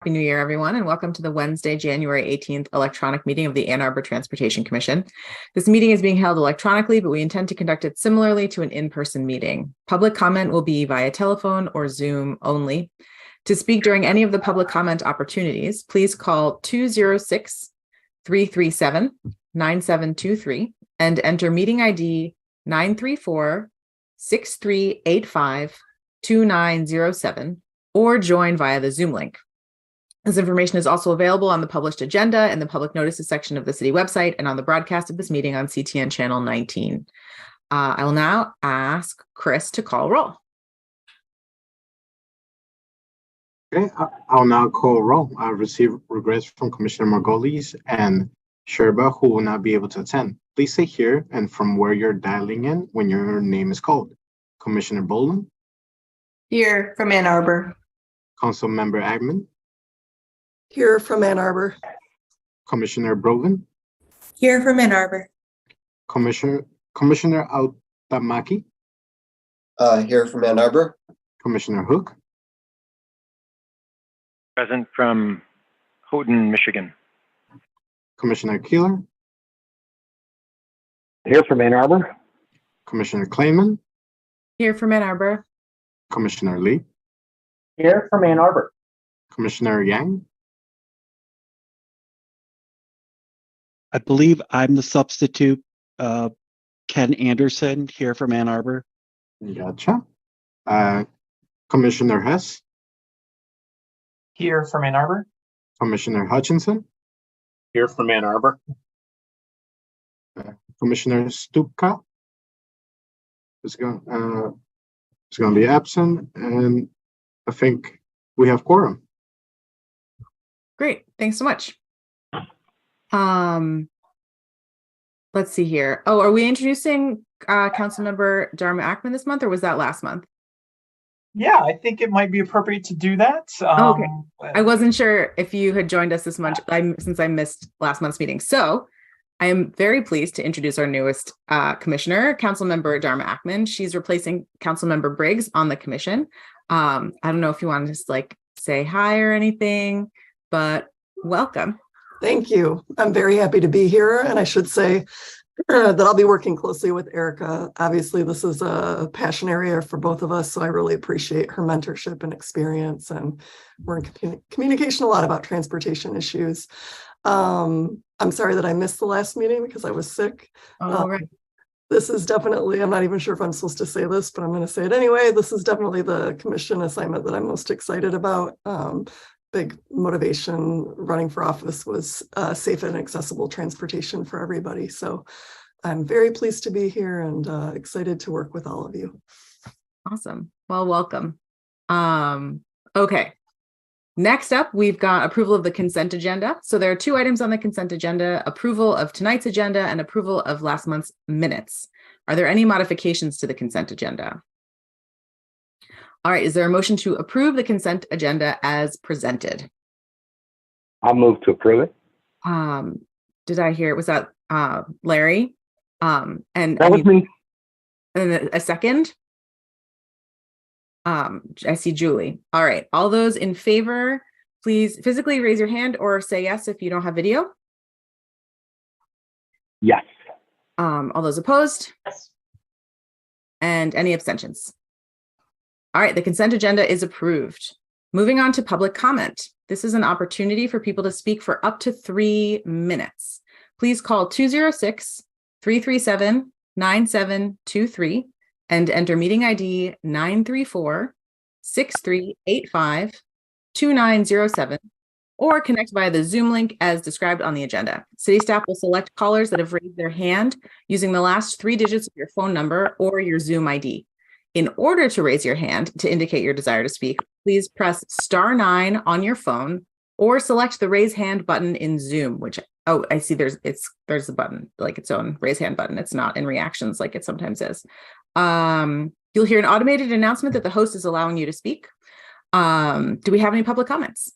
Happy New Year, everyone, and welcome to the Wednesday, January 18th electronic meeting of the Ann Arbor Transportation Commission. This meeting is being held electronically, but we intend to conduct it similarly to an in-person meeting. Public comment will be via telephone or Zoom only. To speak during any of the public comment opportunities, please call 206-337-9723 and enter meeting ID 934-6385-2907 or join via the Zoom link. This information is also available on the published agenda in the public notices section of the city website and on the broadcast of this meeting on CTN channel 19. I will now ask Chris to call roll. Okay, I'll now call roll. I've received regrets from Commissioner Margolis and Sherba, who will not be able to attend. Please say here and from where you're dialing in when your name is called. Commissioner Boland. Here from Ann Arbor. Councilmember Agman. Here from Ann Arbor. Commissioner Brogan. Here from Ann Arbor. Commissioner Altamaki. Here from Ann Arbor. Commissioner Hook. Present from Houghton, Michigan. Commissioner Keeler. Here from Ann Arbor. Commissioner Clayman. Here from Ann Arbor. Commissioner Lee. Here from Ann Arbor. Commissioner Yang. I believe I'm the substitute, Ken Anderson, here from Ann Arbor. Gotcha. Commissioner Hess. Here from Ann Arbor. Commissioner Hutchinson. Here from Ann Arbor. Commissioner Stupka is going to be absent, and I think we have quorum. Great, thanks so much. Let's see here. Oh, are we introducing Councilmember Dharma Ackman this month, or was that last month? Yeah, I think it might be appropriate to do that. Okay. I wasn't sure if you had joined us this month since I missed last month's meeting. So I am very pleased to introduce our newest commissioner, Councilmember Dharma Ackman. She's replacing Councilmember Briggs on the commission. I don't know if you want to just say hi or anything, but welcome. Thank you. I'm very happy to be here. And I should say that I'll be working closely with Erica. Obviously, this is a passion area for both of us, so I really appreciate her mentorship and experience. And we're in communication a lot about transportation issues. I'm sorry that I missed the last meeting because I was sick. Right. This is definitely, I'm not even sure if I'm supposed to say this, but I'm going to say it anyway. This is definitely the commission assignment that I'm most excited about. Big motivation running for office was safe and accessible transportation for everybody. So I'm very pleased to be here and excited to work with all of you. Awesome. Well, welcome. Okay. Next up, we've got approval of the consent agenda. So there are two items on the consent agenda: approval of tonight's agenda and approval of last month's minutes. Are there any modifications to the consent agenda? All right, is there a motion to approve the consent agenda as presented? I'll move to approve it. Did I hear, was that Larry? And that was me. And a second? I see Julie. All right, all those in favor, please physically raise your hand or say yes if you don't have video. Yes. All those opposed? Yes. And any abstentions? All right, the consent agenda is approved. Moving on to public comment. This is an opportunity for people to speak for up to 3 minutes. Please call 206-337-9723 and enter meeting ID 934-6385-2907 or connect via the Zoom link as described on the agenda. City staff will select callers that have raised their hand using the last 3 digits of your phone number or your Zoom ID. In order to raise your hand to indicate your desire to speak, please press *9 on your phone or select the raise hand button in Zoom, which, oh, I see there's a button, like its own raise hand button. It's not in reactions like it sometimes is. You'll hear an automated announcement that the host is allowing you to speak. Do we have any public comments?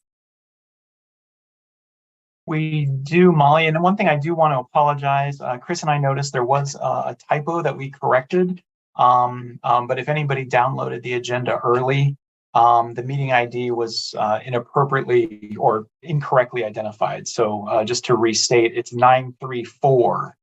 We do, Molly. And one thing I do want to apologize. Chris and I noticed there was a typo that we corrected. But if anybody downloaded the agenda early, the meeting ID was inappropriately or incorrectly identified. So just to restate, it's 934.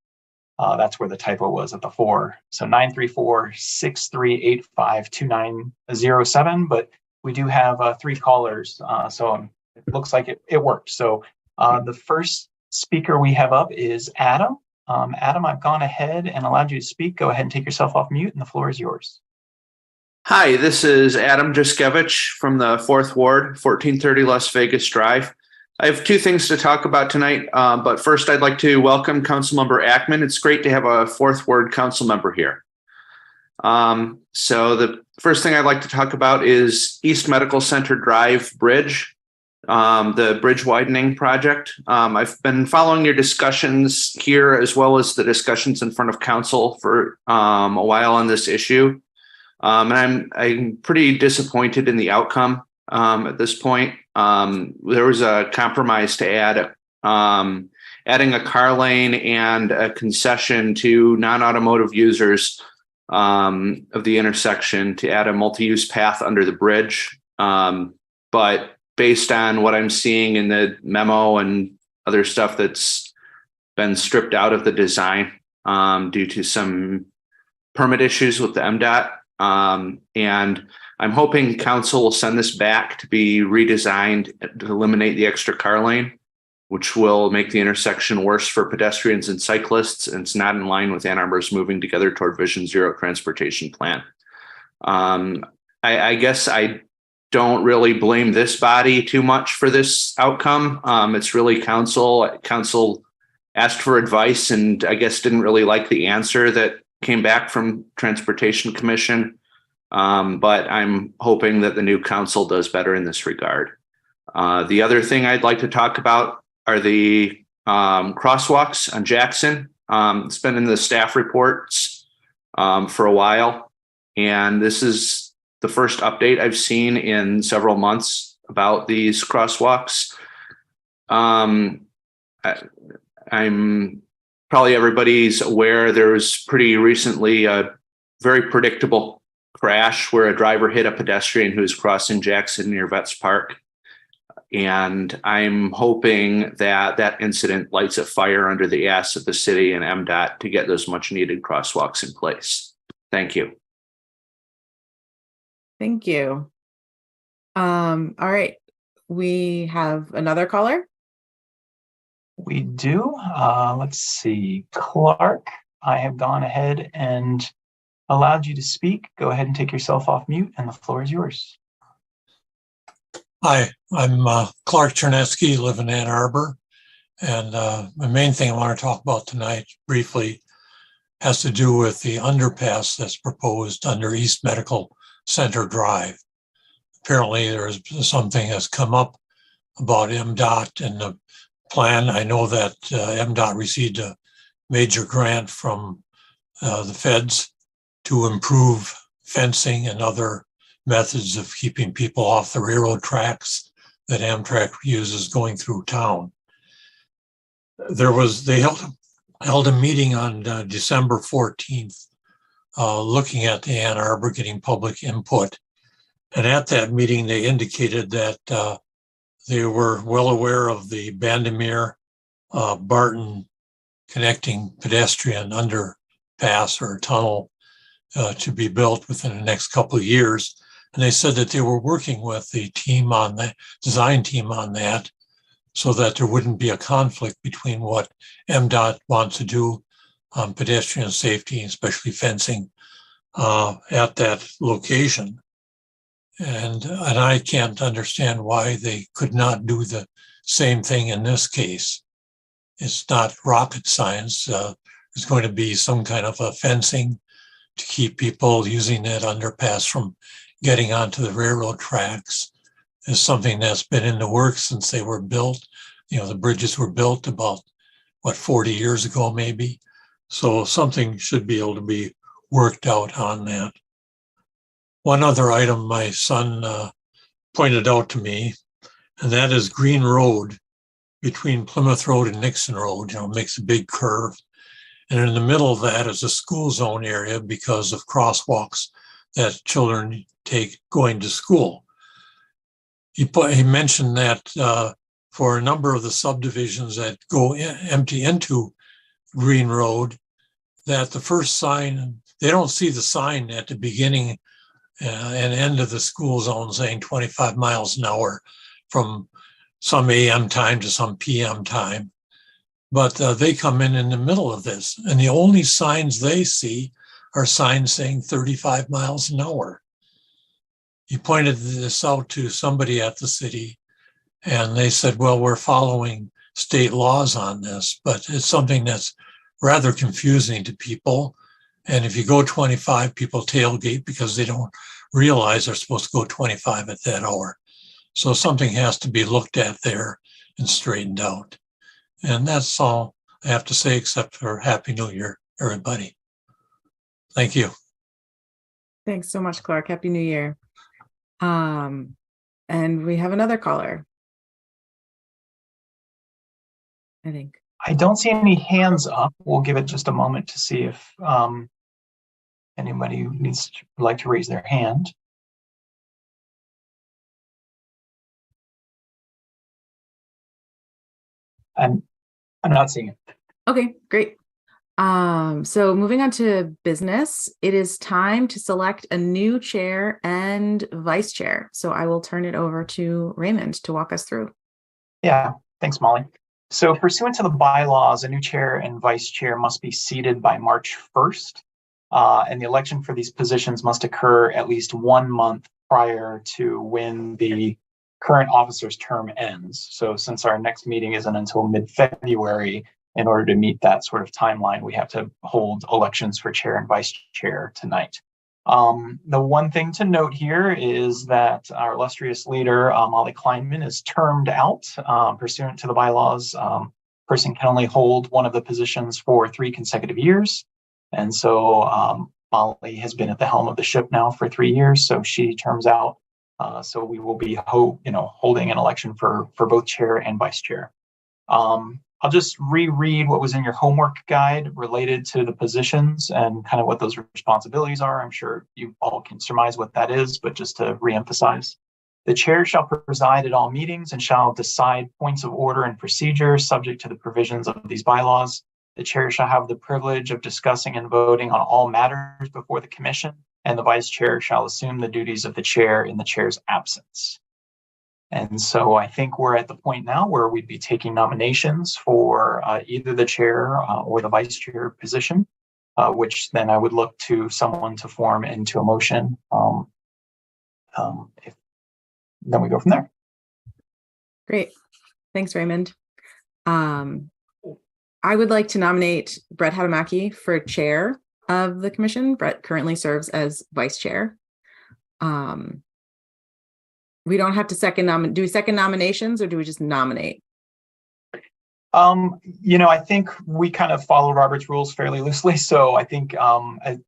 That's where the typo was at the 4. So 934-6385-2907. But we do have 3 callers. So it looks like it worked. So the first speaker we have up is Adam. Adam, I've gone ahead and allowed you to speak. Go ahead and take yourself off mute, and the floor is yours. Hi, this is Adam Juskevich from the 4th Ward, 1430 Las Vegas Drive. I have 2 things to talk about tonight, but first I'd like to welcome Councilmember Ackman. It's great to have a 4th Ward council member here. So the first thing I'd like to talk about is East Medical Center Drive Bridge, the bridge widening project. I've been following your discussions here as well as the discussions in front of council for a while on this issue. And I'm pretty disappointed in the outcome at this point. There was a compromise to add adding a car lane and a concession to non-automotive users of the intersection to add a multi-use path under the bridge. But based on what I'm seeing in the memo and other stuff that's been stripped out of the design due to some permit issues with the MDOT, and I'm hoping council will send this back to be redesigned to eliminate the extra car lane, which will make the intersection worse for pedestrians and cyclists. And it's not in line with Ann Arbor's moving together toward Vision Zero transportation plan. I guess I don't really blame this body too much for this outcome. It's really council. Council asked for advice and I guess didn't really like the answer that came back from Transportation Commission, but I'm hoping that the new council does better in this regard. The other thing I'd like to talk about are the crosswalks on Jackson. It's been in the staff reports for a while, and this is the first update I've seen in several months about these crosswalks. I'm probably everybody's aware there was pretty recently a very predictable crash where a driver hit a pedestrian who was crossing Jackson near Vets Park. And I'm hoping that that incident lights a fire under the ass of the city and MDOT to get those much needed crosswalks in place. Thank you. Thank you. All right. We have another caller. We do. Let's see. Clark, I have gone ahead and allowed you to speak. Go ahead and take yourself off mute, and the floor is yours. Hi, I'm Clark Chernesky, live in Ann Arbor. And the main thing I want to talk about tonight briefly has to do with the underpass that's proposed under East Medical Center Drive. Apparently there's something that's come up about MDOT and the plan. I know that MDOT received a major grant from the feds to improve fencing and other methods of keeping people off the railroad tracks that Amtrak uses going through town. They held a meeting on December 14th, looking at the Ann Arbor, getting public input. And at that meeting, they indicated that they were well aware of the Bandimere Barton connecting pedestrian underpass or tunnel to be built within the next couple of years. And they said that they were working with the team on that, design team on that, so that there wouldn't be a conflict between what MDOT wants to do on pedestrian safety, especially fencing at that location. And I can't understand why they could not do the same thing in this case. It's not rocket science. There's going to be some kind of a fencing to keep people using that underpass from getting onto the railroad tracks. Is something that's been in the works since they were built. You know, the bridges were built about, 40 years ago, maybe. So something should be able to be worked out on that. One other item my son pointed out to me, and that is Green Road between Plymouth Road and Nixon Road, makes a big curve. And in the middle of that is a school zone area because of crosswalks that children take going to school. he mentioned that for a number of the subdivisions that go empty into Green Road, that the first sign, they don't see the sign at the beginning and end of the school zone saying 25 miles an hour from some AM time to some PM time. But they come in the middle of this, and the only signs they see are signs saying 35 miles an hour. He pointed this out to somebody at the city, and they said, well, we're following state laws on this, but it's something that's rather confusing to people. And if you go 25, people tailgate because they don't realize they're supposed to go 25 at that hour. So something has to be looked at there and straightened out. And that's all I have to say, except for Happy New Year, everybody. Thank you. Thanks so much, Clark. Happy New Year. And we have another caller, I think. I don't see any hands up. We'll give it just a moment to see if anybody would like to raise their hand. I'm not seeing it. Okay, great. So moving on to business, it is time to select a new chair and vice chair. So I will turn it over to Raymond to walk us through. Yeah, thanks, Molly. So pursuant to the bylaws, a new chair and vice chair must be seated by March 1st. And the election for these positions must occur at least 1 month prior to when the current officer's term ends. So since our next meeting isn't until mid-February, in order to meet that sort of timeline, we have to hold elections for chair and vice chair tonight. The one thing to note here is that our illustrious leader, Molly Kleinman, is termed out pursuant to the bylaws. Person can only hold one of the positions for 3 consecutive years. And so Molly has been at the helm of the ship now for 3 years, so she terms out. So we will be holding an election for both chair and vice chair. I'll just reread what was in your homework guide related to the positions and kind of what those responsibilities are. I'm sure you all can surmise what that is, but just to reemphasize. The chair shall preside at all meetings and shall decide points of order and procedure subject to the provisions of these bylaws. The chair shall have the privilege of discussing and voting on all matters before the commission, and the vice chair shall assume the duties of the chair in the chair's absence. And so I think we're at the point now where we'd be taking nominations for either the chair or the vice chair position, which then I would look to someone to form into a motion. Then we go from there. Great. Thanks, Raymond. I would like to nominate Brett Hadamaki for chair of the commission. Brett currently serves as vice chair. We don't have to do we second nominations, or do we just nominate? I think we kind of follow Robert's rules fairly loosely. So I think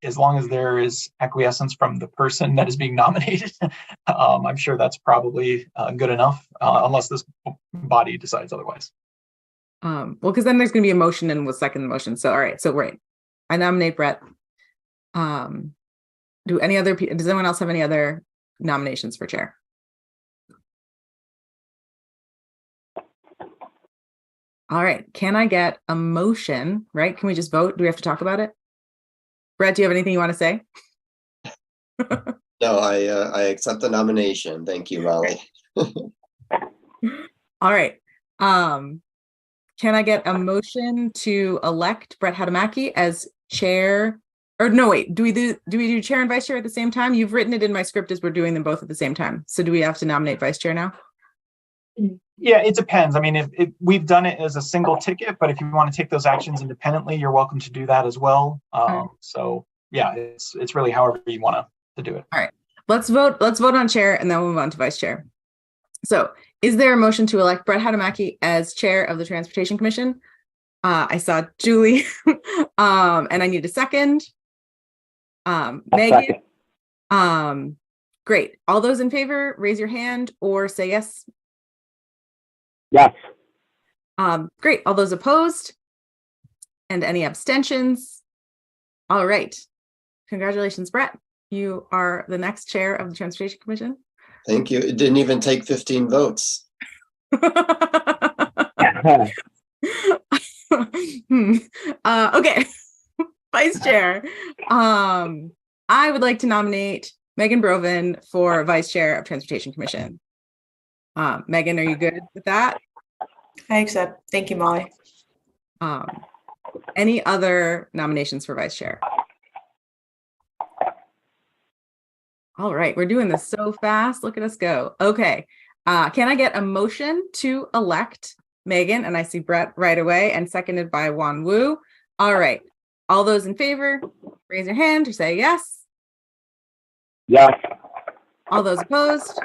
as long as there is acquiescence from the person that is being nominated, I'm sure that's probably good enough, unless this body decides otherwise. Well, because then there's going to be a motion and we'll second the motion. So, all right. So, right. I nominate Brett. Does anyone else have any other nominations for chair? All right. Can I get a motion, right? Can we just vote? Do we have to talk about it? Brett, do you have anything you want to say? No, I accept the nomination. Thank you, Molly. All right. Can I get a motion to elect Brett Hadamaki as chair? Or no, wait, do we do chair and vice chair at the same time? You've written it in my script as we're doing them both at the same time. So do we have to nominate vice chair now? Yeah, it depends. I mean, if we've done it as a single ticket, but if you want to take those actions independently, you're welcome to do that as well. So yeah, it's really however you want to do it. All right, let's vote on chair and then we'll move on to vice chair. So is there a motion to elect Brett Hadamaki as chair of the Transportation Commission? I saw Julie, and I need a second. Megan. Second. Great. All those in favor, raise your hand or say yes. Yes. Great. All those opposed and any abstentions? All right. Congratulations, Brett. You are the next chair of the Transportation Commission. Thank you. It didn't even take 15 votes. Okay. Vice Chair. I would like to nominate Megan Brovin for Vice Chair of Transportation Commission. Megan, are you good with that? I accept. Thank you, Molly. Any other nominations for Vice Chair? All right, we're doing this so fast. Look at us go. Okay. Can I get a motion to elect Megan? And I see Brett right away, and seconded by Wan Wu. All right. All those in favor, raise your hand or say yes. Yes. All those opposed?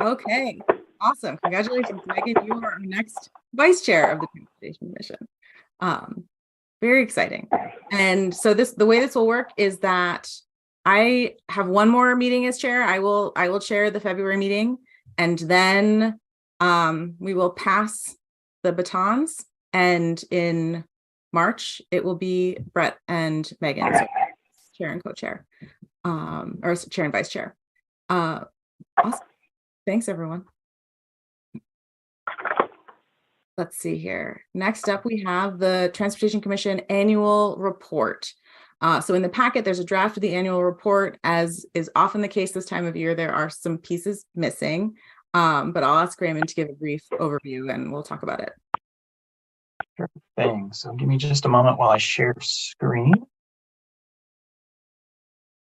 Okay, awesome. Congratulations, Megan. You are our next Vice Chair of the Transportation Commission. Very exciting. And so the way this will work is that I have one more meeting as chair. I will chair the February meeting, and then we will pass the batons, and in March it will be Brett and Megan, so chair and co-chair, or chair and vice chair. Awesome. Thanks, everyone. Let's see here. Next up, we have the Transportation Commission annual report. So in the packet, there's a draft of the annual report. As is often the case this time of year, there are some pieces missing, but I'll ask Raymond to give a brief overview and we'll talk about it. Sure thing. So give me just a moment while I share screen.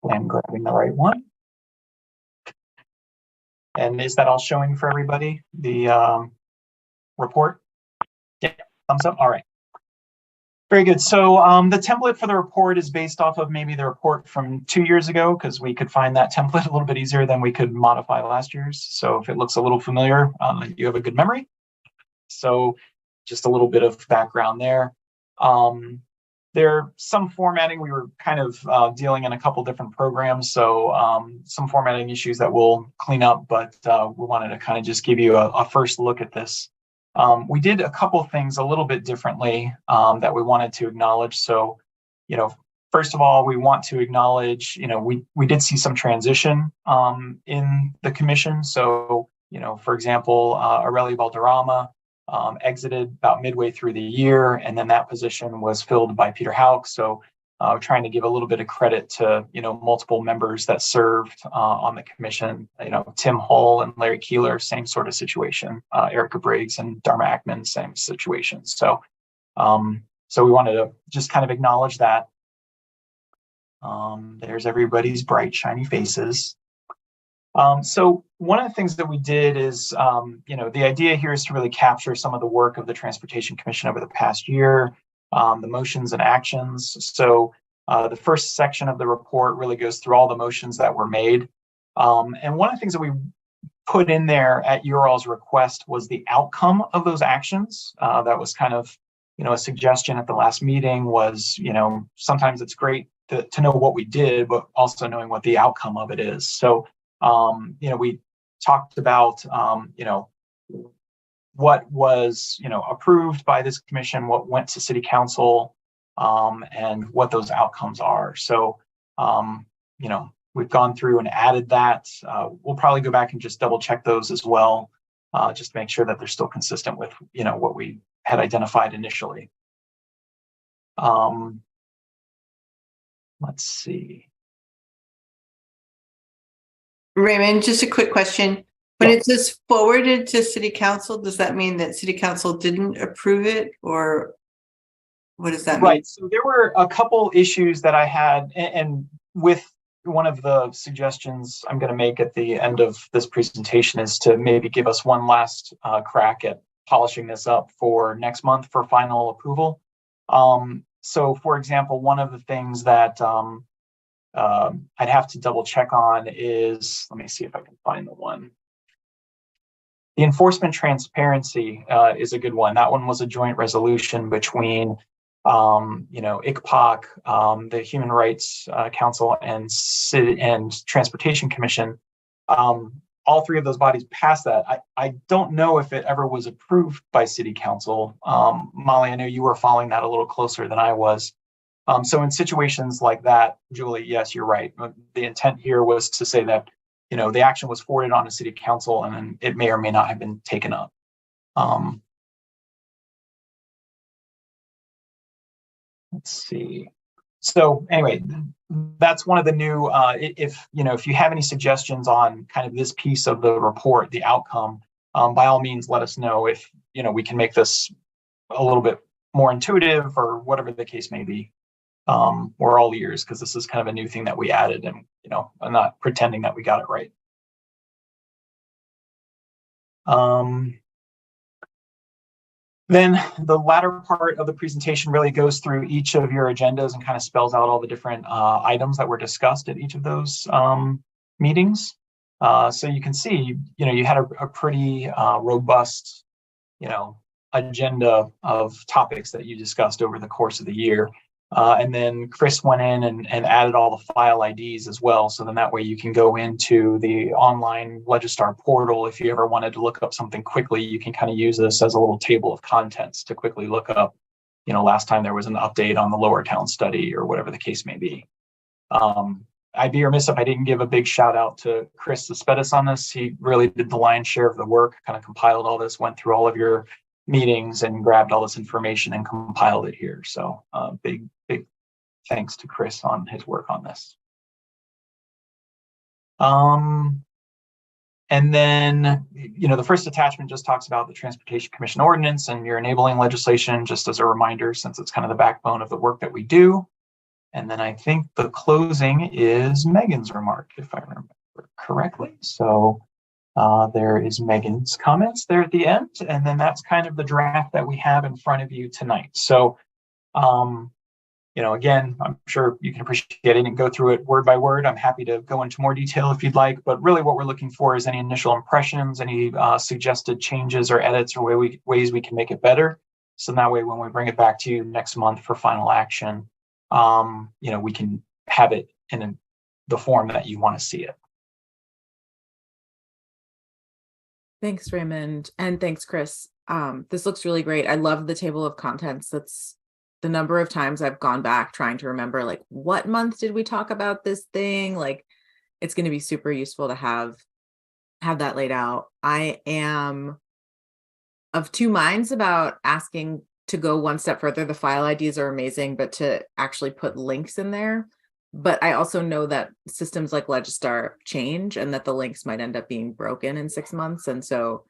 I'm grabbing the right one. And is that all showing for everybody? The report? Yeah, thumbs up. All right. Very good. So the template for the report is based off of maybe the report from 2 years ago, because we could find that template a little bit easier than we could modify last year's. So if it looks a little familiar, you have a good memory. So just a little bit of background there. There's some formatting. We were kind of dealing in a couple different programs, so some formatting issues that we'll clean up, but we wanted to kind of just give you a first look at this. We did a couple things a little bit differently that we wanted to acknowledge. So, first of all, we want to acknowledge, we did see some transition in the commission. So, for example, Aurelia Valderrama exited about midway through the year, and then that position was filled by Peter Hauk. So trying to give a little bit of credit to, multiple members that served on the commission, Tim Hull and Larry Keeler, same sort of situation, Erica Briggs and Dharma Ackman, same situation. So, so we wanted to just kind of acknowledge that. There's everybody's bright, shiny faces. So one of the things that we did is, the idea here is to really capture some of the work of the Transportation Commission over the past year, the motions and actions. So the first section of the report really goes through all the motions that were made. And one of the things that we put in there at your all's request was the outcome of those actions. That was kind of, a suggestion at the last meeting was, sometimes it's great to know what we did, but also knowing what the outcome of it is. So we talked about, what was, approved by this commission, what went to city council, and what those outcomes are. So, we've gone through and added that. We'll probably go back and just double check those as well, just to make sure that they're still consistent with, what we had identified initially. Let's see. Raymond, just a quick question. When it says forwarded to city council, does that mean that city council didn't approve it, or what does that mean? Right. So there were a couple issues that I had, and with one of the suggestions I'm going to make at the end of this presentation is to maybe give us one last crack at polishing this up for next month for final approval. So, for example, one of the things that I'd have to double check on is, let me see if I can find the one. The enforcement transparency is a good one. That one was a joint resolution between, ICPOC, the Human Rights Council, and City and Transportation Commission. All three of those bodies passed that. I don't know if it ever was approved by City Council. Molly, I know you were following that a little closer than I was. So in situations like that, Julie, yes, you're right. The intent here was to say that, the action was forwarded on to city council and then it may or may not have been taken up. Let's see. So anyway, that's one of the new, if you have any suggestions on kind of this piece of the report, the outcome, by all means, let us know if, we can make this a little bit more intuitive or whatever the case may be. We're all ears because this is kind of a new thing that we added and, I'm not pretending that we got it right. Then the latter part of the presentation really goes through each of your agendas and kind of spells out all the different items that were discussed at each of those meetings. So you can see, you had a pretty robust, agenda of topics that you discussed over the course of the year. And then Chris went in and added all the file IDs as well. So then that way you can go into the online Legistar portal. If you ever wanted to look up something quickly, you can kind of use this as a little table of contents to quickly look up, last time there was an update on the Lower Town study or whatever the case may be. I'd be remiss if I didn't give a big shout out to Chris Cespedes on this. He really did the lion's share of the work, kind of compiled all this, went through all of your meetings and grabbed all this information and compiled it here. So big thanks to Chris on his work on this. And then, the first attachment just talks about the Transportation Commission ordinance and your enabling legislation, just as a reminder, since it's kind of the backbone of the work that we do. And then I think the closing is Megan's remark, if I remember correctly. So there is Megan's comments there at the end, and then that's kind of the draft that we have in front of you tonight. So, again, I'm sure you can appreciate it and go through it word by word. I'm happy to go into more detail if you'd like, but really what we're looking for is any initial impressions, any suggested changes or edits or ways we can make it better. So that way, when we bring it back to you next month for final action, we can have it in the form that you want to see it. Thanks, Raymond. And thanks, Chris. This looks really great. I love the table of contents. That's the number of times I've gone back trying to remember, like, what month did we talk about this thing? Like, it's going to be super useful to have that laid out. I am of two minds about asking to go one step further. The file IDs are amazing, but to actually put links in there. But I also know that systems like Legistar change and that the links might end up being broken in 6 months. And so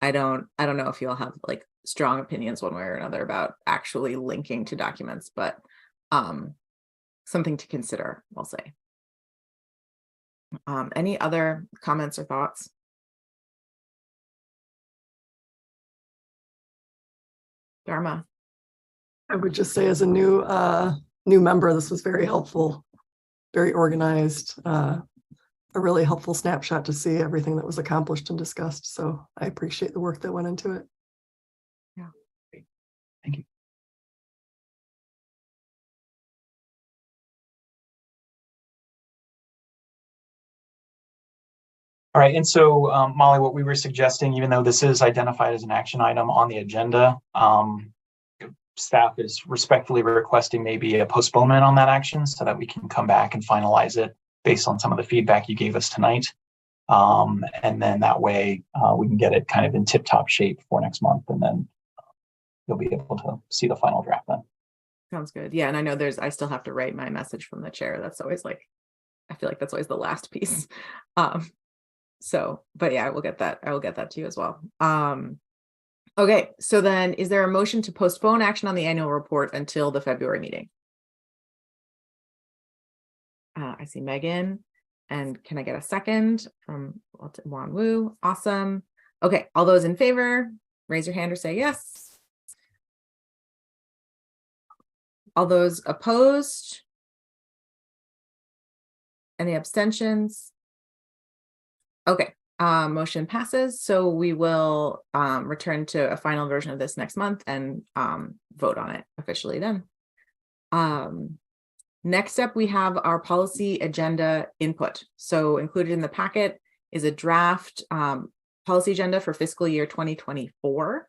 I don't know if you'll have like strong opinions one way or another about actually linking to documents, but something to consider, I'll say. Any other comments or thoughts? Dharma. I would just say, as a new member, this was very helpful, very organized, a really helpful snapshot to see everything that was accomplished and discussed. So I appreciate the work that went into it. Yeah. Great. Thank you. All right, and so Molly, what we were suggesting, even though this is identified as an action item on the agenda, staff is respectfully requesting maybe a postponement on that action so that we can come back and finalize it based on some of the feedback you gave us tonight. And then that way we can get it kind of in tip-top shape for next month, and then you'll be able to see the final draft then. Sounds good. Yeah, and I know I still have to write my message from the chair. That's always like, I feel like that's always the last piece. So, but yeah, I will get that to you as well. Okay, so then is there a motion to postpone action on the annual report until the February meeting? I see Megan, and can I get a second from Wan Wu? Awesome. Okay, all those in favor, raise your hand or say yes. All those opposed? Any abstentions? Okay, motion passes. So we will return to a final version of this next month and vote on it officially then. Next up, we have our policy agenda input. So included in the packet is a draft policy agenda for fiscal year 2024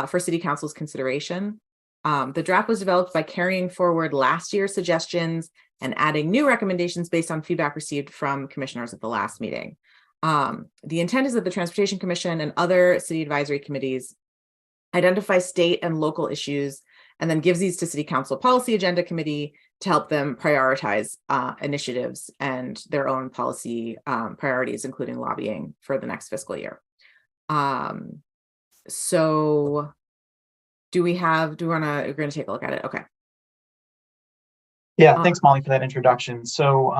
for City Council's consideration. The draft was developed by carrying forward last year's suggestions and adding new recommendations based on feedback received from commissioners at the last meeting. The intent is that the Transportation Commission and other city advisory committees identify state and local issues and then gives these to City Council Policy Agenda Committee to help them prioritize initiatives and their own policy priorities, including lobbying for the next fiscal year. So we're gonna take a look at it? Okay. Yeah, thanks, Molly, for that introduction. So,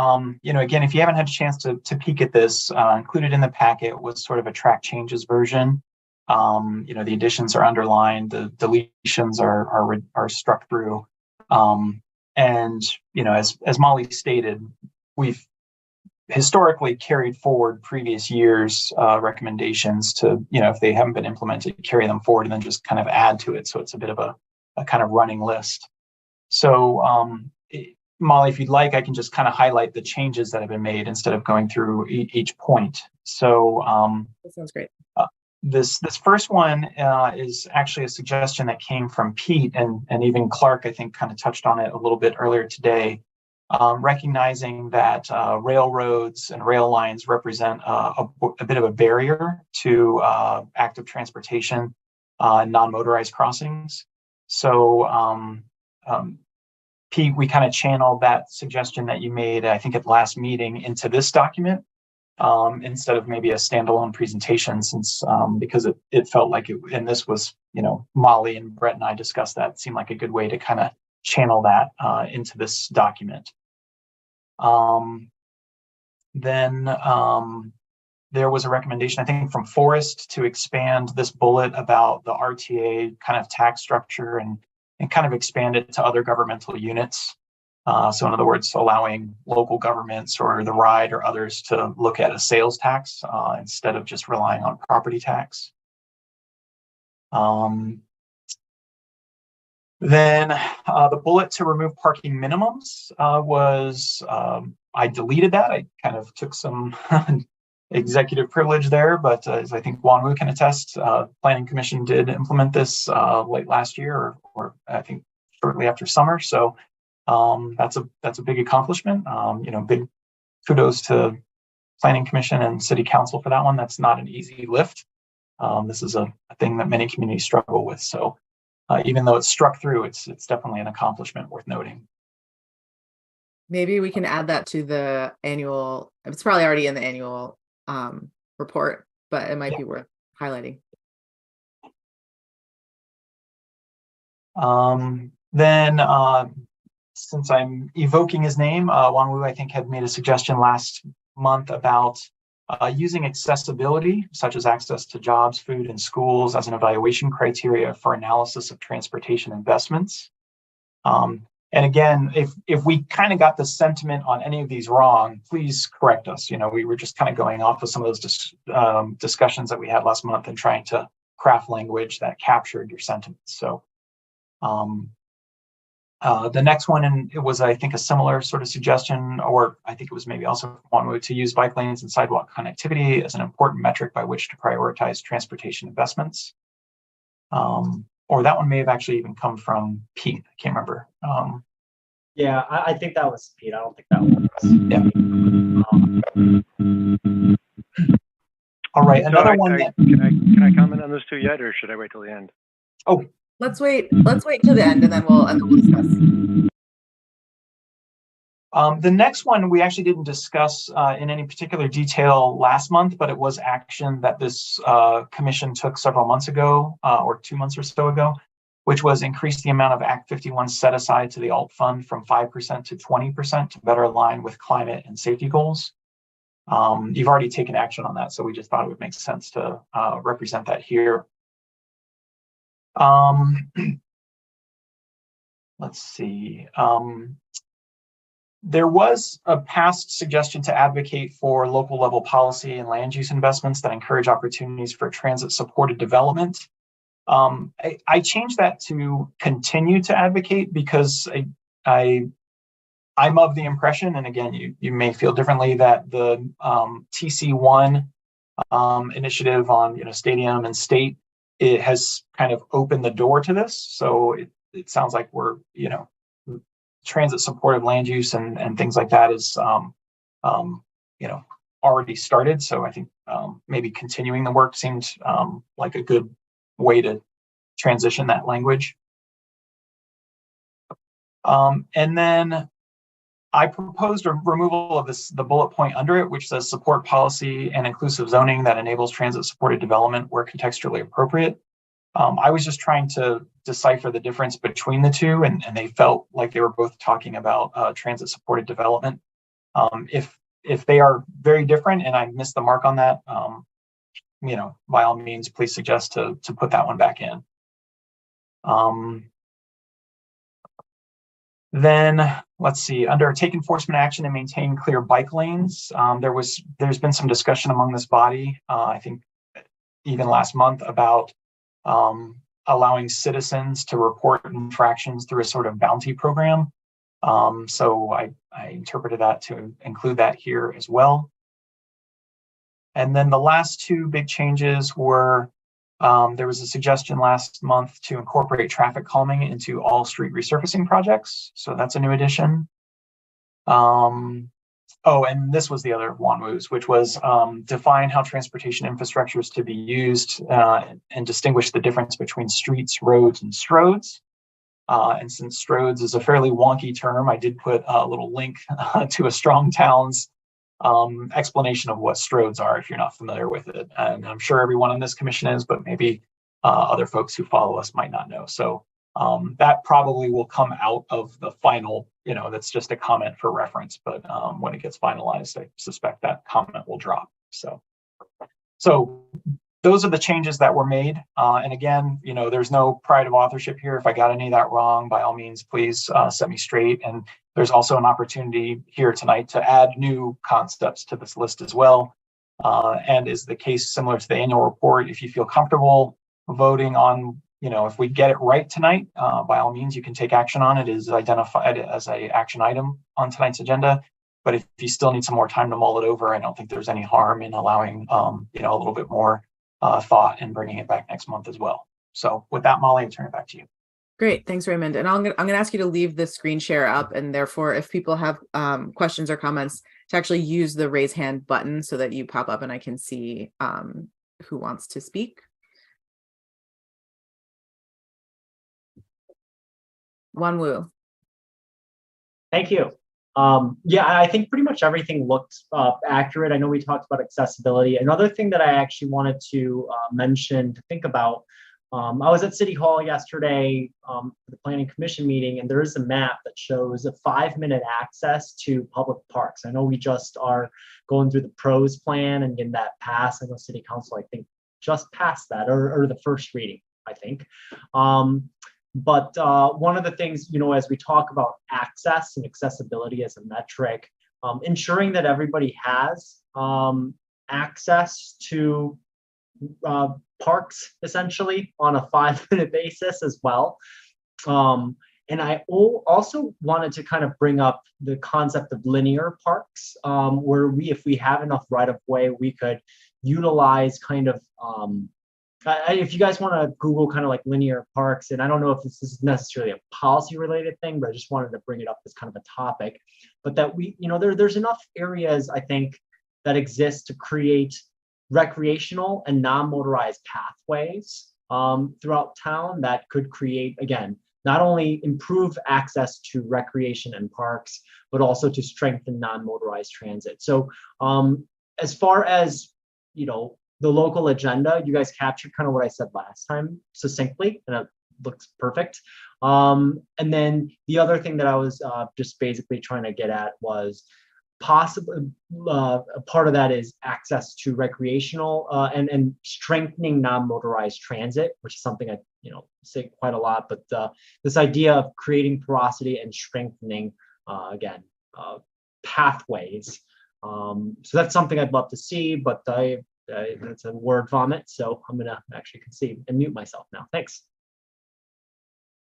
again, if you haven't had a chance to peek at this, included in the packet was sort of a track changes version. The additions are underlined, the deletions are struck through. And as Molly stated, we've historically carried forward previous years' recommendations to, if they haven't been implemented, carry them forward and then just kind of add to it. So it's a bit of a kind of running list. So, Molly, if you'd like, I can just kind of highlight the changes that have been made instead of going through each point. So that sounds great. This first one is actually a suggestion that came from Pete and even Clark, I think, kind of touched on it a little bit earlier today, recognizing that railroads and rail lines represent a bit of a barrier to active transportation, non-motorized crossings. So Pete, we kind of channeled that suggestion that you made, I think, at the last meeting into this document instead of maybe a standalone presentation, since because it felt like and this was, Molly and Brett and I discussed that. It seemed like a good way to kind of channel that into this document. Then there was a recommendation, I think, from Forrest to expand this bullet about the RTA kind of tax structure and kind of expand it to other governmental units. So in other words, allowing local governments or the RIDE or others to look at a sales tax instead of just relying on property tax. Then the bullet to remove parking minimums was, I deleted that. I kind of took some executive privilege there, but as I think Wanwu can attest, Planning Commission did implement this late last year, or I think shortly after summer. So that's a big accomplishment. Big kudos to Planning Commission and City Council for that one. That's not an easy lift. This is a thing that many communities struggle with. So even though it's struck through, it's definitely an accomplishment worth noting. Maybe we can add that to the annual. It's probably already in the annual report, but it might be worth highlighting. Then since I'm evoking his name, Wanwu, I think, had made a suggestion last month about using accessibility, such as access to jobs, food, and schools, as an evaluation criteria for analysis of transportation investments. And again, if we kind of got the sentiment on any of these wrong, please correct us. We were just kind of going off of some of those discussions that we had last month and trying to craft language that captured your sentiments. So the next one, and it was, I think, a similar sort of suggestion, or I think it was maybe also one to use bike lanes and sidewalk connectivity as an important metric by which to prioritize transportation investments. Or that one may have actually even come from Pete. I can't remember. Yeah, I think that was Pete. I don't think that was. Yeah. All right, another one. Can I comment on those two yet, or should I wait till the end? Oh, let's wait till the end, and then we'll discuss. The next one we actually didn't discuss in any particular detail last month, but it was action that this commission took several months ago, or 2 months or so ago, which was increase the amount of Act 51 set aside to the alt fund from 5% to 20% to better align with climate and safety goals. You've already taken action on that, so we just thought it would make sense to represent that here. Let's see. There was a past suggestion to advocate for local level policy and land use investments that encourage opportunities for transit supported development. I changed that to continue to advocate because I'm of the impression, and again, you may feel differently, that the TC1 initiative on stadium and state, it has kind of opened the door to this. So it sounds like we're transit supported land use and things like that is already started. So I think maybe continuing the work seems like a good way to transition that language. And then I proposed a removal of the bullet point under it, which says support policy and inclusive zoning that enables transit supported development where contextually appropriate. I was just trying to decipher the difference between the two, and they felt like they were both talking about transit supported development. If they are very different and I missed the mark on that, by all means, please suggest to put that one back in. Then let's see, under take enforcement action and maintain clear bike lanes. There's been some discussion among this body, I think even last month, about allowing citizens to report infractions through a sort of bounty program. So I interpreted that to include that here as well. And then the last two big changes were, there was a suggestion last month to incorporate traffic calming into all street resurfacing projects. So that's a new addition. Oh, and this was the other WANWUs, which was define how transportation infrastructure is to be used and distinguish the difference between streets, roads, and stroads. And since stroads is a fairly wonky term, I did put a little link to a Strong Towns explanation of what stroads are if you're not familiar with it. And I'm sure everyone on this commission is, but maybe other folks who follow us might not know. So that probably will come out of the final, that's just a comment for reference, but when it gets finalized, I suspect that comment will drop. So those are the changes that were made. And again, there's no pride of authorship here. If I got any of that wrong, by all means, please set me straight. And there's also an opportunity here tonight to add new concepts to this list as well. And is the case similar to the annual report? If you feel comfortable voting on, if we get it right tonight, by all means, you can take action on it. It is identified as an action item on tonight's agenda. But if you still need some more time to mull it over, I don't think there's any harm in allowing, a little bit more thought and bringing it back next month as well. So with that, Molly, I turn it back to you. Great, thanks, Raymond. And I'm gonna ask you to leave the screen share up, and therefore, if people have questions or comments, to actually use the raise hand button so that you pop up and I can see who wants to speak. Wanwu. Thank you. Yeah, I think pretty much everything looked accurate. I know we talked about accessibility. Another thing that I actually wanted to mention to think about, I was at City Hall yesterday for the Planning Commission meeting, and there is a map that shows a 5-minute access to public parks. I know we just are going through the pros plan and getting that passed. I know City Council, I think, just passed that, or the first reading, I think. But one of the things, as we talk about access and accessibility as a metric, ensuring that everybody has access to parks essentially on a 5-minute basis as well. And I also wanted to kind of bring up the concept of linear parks, where if we have enough right of way, we could utilize kind of, if you guys want to Google kind of like linear parks, and I don't know if this is necessarily a policy related thing, but I just wanted to bring it up as kind of a topic, but that we, there's enough areas, I think, that exist to create recreational and non-motorized pathways throughout town that could create, again, not only improve access to recreation and parks, but also to strengthen non-motorized transit. So as far as, the local agenda, you guys captured kind of what I said last time succinctly, and it looks perfect. And then the other thing that I was just basically trying to get at was possibly a part of that is access to recreational and strengthening non-motorized transit, which is something I say quite a lot, but this idea of creating porosity and strengthening again pathways. So that's something I'd love to see, but that's a word vomit, so I'm gonna actually concede and mute myself now. Thanks.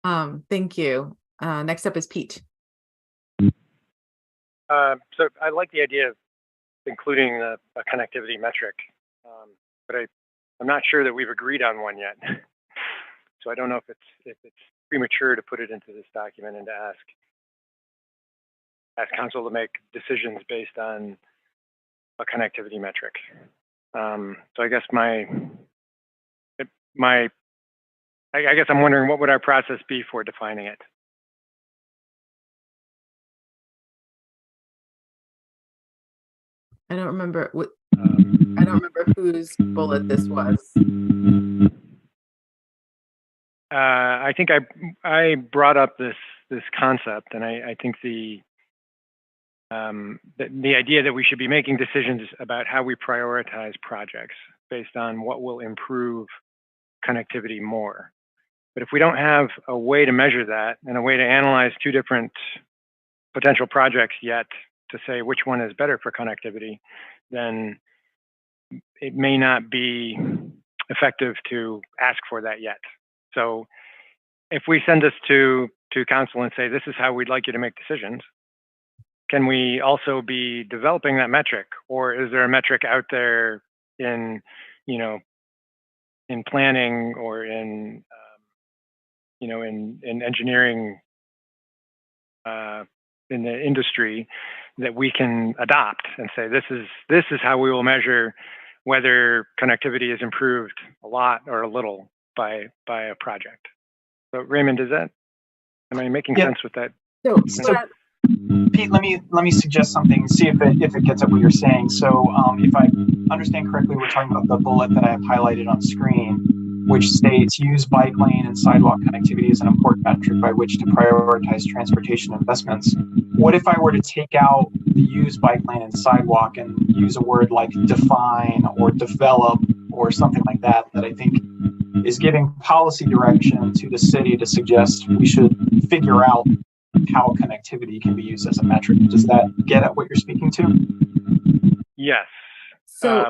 Thank you. Next up is Pete. So I like the idea of including a connectivity metric, but I'm not sure that we've agreed on one yet. So I don't know if it's premature to put it into this document and to ask council to make decisions based on a connectivity metric. So I guess I guess I'm wondering what would our process be for defining it? I don't remember what. I don't remember whose bullet this was. I think I brought up this concept, and I think the idea that we should be making decisions about how we prioritize projects based on what will improve connectivity more. But if we don't have a way to measure that and a way to analyze two different potential projects yet to say which one is better for connectivity, then it may not be effective to ask for that yet. So if we send this to council and say, this is how we'd like you to make decisions, can we also be developing that metric? Or is there a metric out there in, in planning or in, in engineering, in the industry that we can adopt and say, this is how we will measure whether connectivity is improved a lot or a little by a project. So Raymond, am I making sense with that? So Pete, let me suggest something, see if it gets at what you're saying. So if I understand correctly, we're talking about the bullet that I have highlighted on screen, which states use bike lane and sidewalk connectivity as an important metric by which to prioritize transportation investments. What if I were to take out the use bike lane and sidewalk and use a word like define or develop or something like that I think is giving policy direction to the city to suggest we should figure out how connectivity can be used as a metric. Does that get at what you're speaking to? Yes. So,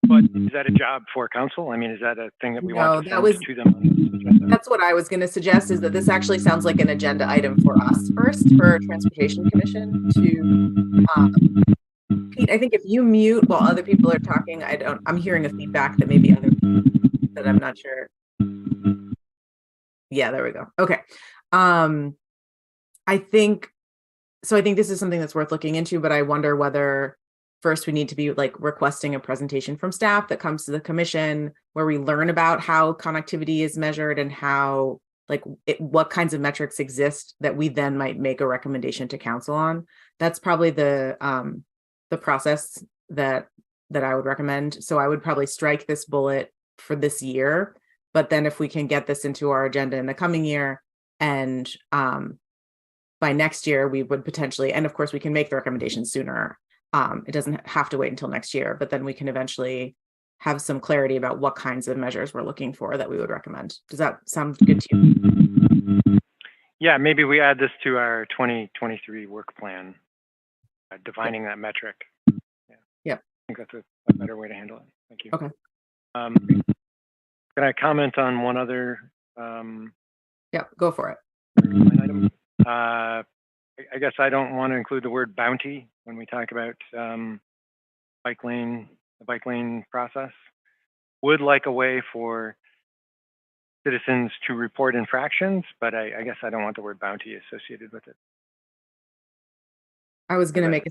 but is that a job for council? I mean, is that a thing that we want to send to them on the agenda? That's what I was going to suggest, is that this actually sounds like an agenda item for us first, for Transportation Commission to, Pete, I think if you mute while other people are talking, I'm hearing a feedback that maybe other that I'm not sure. Yeah, there we go. Okay. I think this is something that's worth looking into, but I wonder whether first we need to be like requesting a presentation from staff that comes to the commission where we learn about how connectivity is measured and how, what kinds of metrics exist that we then might make a recommendation to council on. That's probably the process that I would recommend. So I would probably strike this bullet for this year, but then if we can get this into our agenda in the coming year, and by next year we would potentially, and of course we can make the recommendation sooner. It doesn't have to wait until next year, but then we can eventually have some clarity about what kinds of measures we're looking for that we would recommend. Does that sound good to you? Yeah, maybe we add this to our 2023 work plan, defining that metric. Yeah. I think that's a better way to handle it. Thank you. Okay. Can I comment on one other? Yeah, go for it. Item? I guess I don't want to include the word bounty when we talk about the bike lane process. Would like a way for citizens to report infractions, but I guess I don't want the word bounty associated with it. I was going to make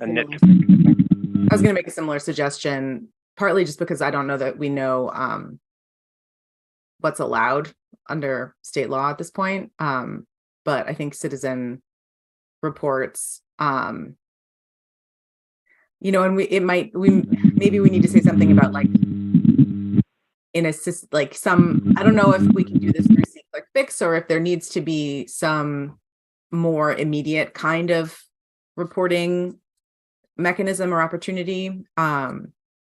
a similar suggestion, partly just because I don't know that we know what's allowed under state law at this point. But I think citizen reports, and maybe we need to say something about I don't know if we can do this through C-Click-Fix or if there needs to be some more immediate kind of reporting mechanism or opportunity.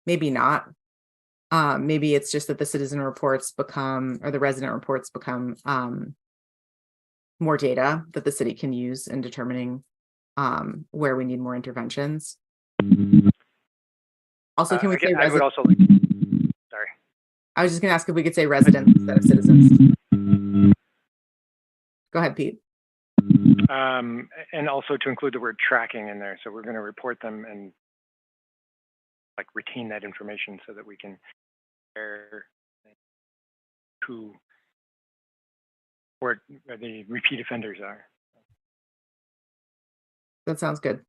Maybe not. Maybe it's just that the citizen reports or the resident reports become more data that the city can use in determining where we need more interventions. Also, can we say I would also sorry. I was just going to ask if we could say residents instead of citizens. Go ahead, Pete. And also to include the word tracking in there. So we're going to report them and retain that information so that we can compare who where the repeat offenders are. That sounds good.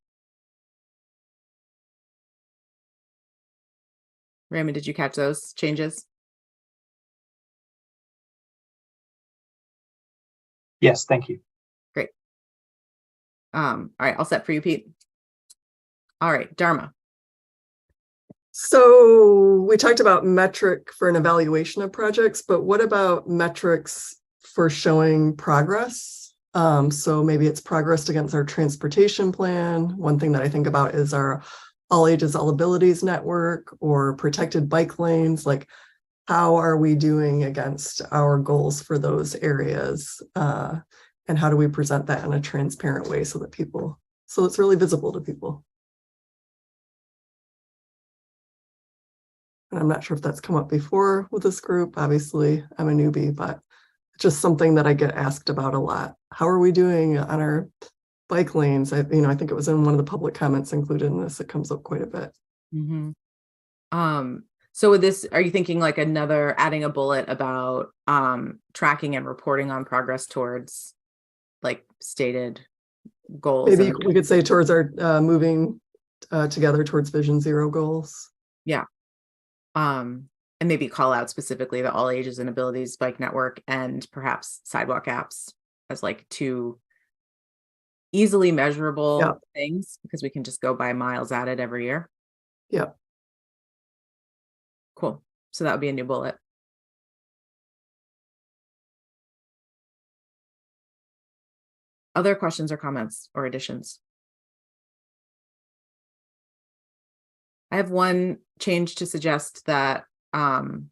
Raymond, did you catch those changes? Yes, thank you. Great. All right, all set for you, Pete. All right, Dharma. So we talked about metric for an evaluation of projects, but what about metrics for showing progress? So maybe it's progress against our transportation plan. One thing that I think about is our all ages, all abilities network or protected bike lanes. Like, how are we doing against our goals for those areas? And how do we present that in a transparent way so it's really visible to people? And I'm not sure if that's come up before with this group. Obviously, I'm a newbie, but it's just something that I get asked about a lot. How are we doing on our bike lanes? I think it was in one of the public comments included in this. It comes up quite a bit. Mm-hmm. So with this, are you thinking like adding a bullet about tracking and reporting on progress towards like stated goals? Maybe we could say towards our moving together towards Vision Zero goals. Yeah. And maybe call out specifically the all ages and abilities bike network and perhaps sidewalk apps as like two easily measurable things, because we can just go by miles added every year. Yeah. Cool. So that would be a new bullet. Other questions or comments or additions? I have one change to suggest that one